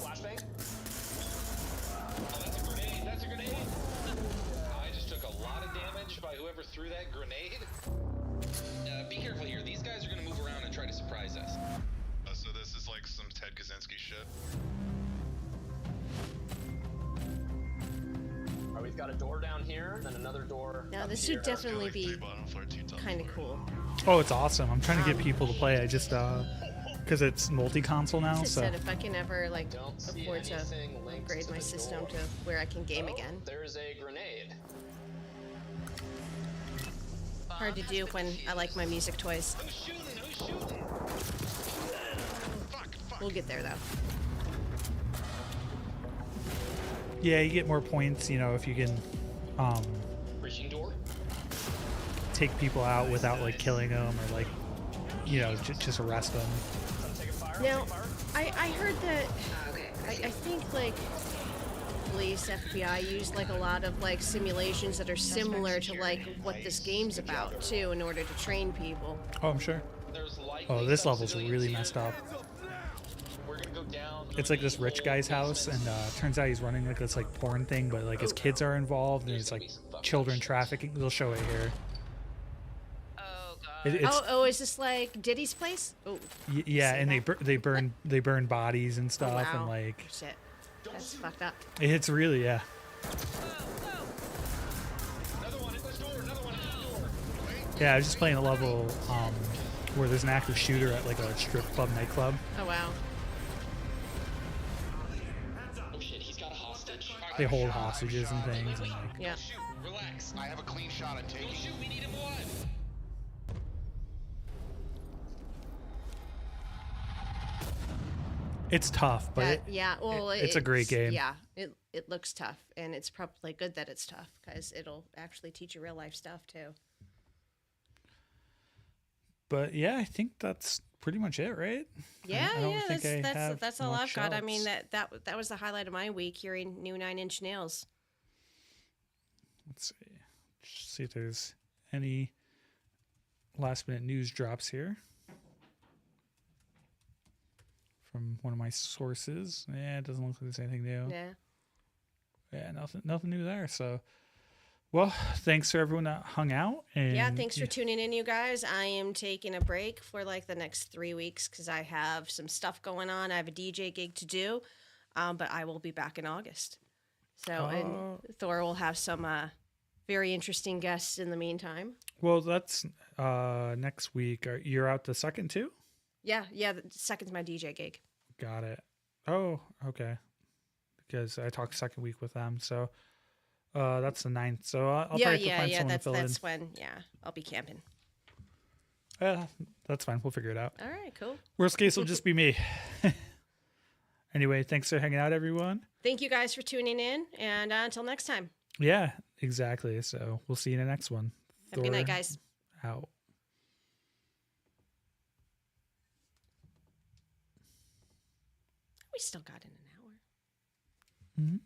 Flashbang. Oh, that's a grenade. That's a grenade. I just took a lot of damage by whoever threw that grenade. Be careful here. These guys are going to move around and try to surprise us. So this is like some Ted Kaczynski shit. All right, we've got a door down here, then another door. Now, this should definitely be kind of cool. Oh, it's awesome. I'm trying to get people to play. I just, because it's multi-console now, Just so. said if I can ever afford to upgrade my system to where I can game again. There's a grenade. Hard to do when I like my music toys. Who's shooting? Who's shooting? We'll get there though. Yeah, you get more points, if you can Breaching door. take people out without killing them or just arrest them. Now, I heard that I think police, FBI used a lot of simulations that are similar to what this game's about too in order to train people. Oh, I'm sure. Oh, this level's really messed up. It's this rich guy's house, and turns out he's running this porn thing, but his kids are involved, and it's children trafficking. They'll show it here. Is this Diddy's place? Oh. Yeah, and they burn bodies and stuff, wow. and shit, that's fucked up. It's really Another one at this door. Another one at the door. Yeah, I was just playing a level where there's an active shooter at a strip club nightclub. Oh wow. they hold hostages and things, and like Yeah. Shoot, relax. I have a clean shot I'm taking. Don't shoot, we need him alive. it's tough, but it's a great game. Yeah, it looks tough, and it's probably good that it's tough because it'll actually teach you real life stuff too. But yeah, I think that's pretty much it, right? Yeah, I don't think I have that's all I've much got. I mean else. that was the highlight of my week, hearing new Nine Inch Nails. Let's see if there's any last minute news drops here from one of my sources. Yeah, it doesn't look like there's anything new. Yeah, nothing new there. So, well, thanks for everyone that hung out. And Yeah, thanks for tuning in, you guys. I am taking a break for like the next 3 weeks because I have some stuff going on. I have a DJ gig to do, but I will be back in August. So, and Thor will have some very interesting guests in the meantime. Well, that's next week. You're out the second too? Yeah, the second's my DJ gig. Got it. Oh, okay. Because I talked second week with them, so that's the 9th. So I'll probably have to find someone to fill that's in. when I'll be camping. That's fine. We'll figure it out. All right, cool. Worst case will just be me. Anyway, thanks for hanging out, everyone. Thank you guys for tuning in, and until next time. Yeah, exactly. So we'll see you in the next one. Have a good night, guys. Out. We still got in an hour. Mm-hmm.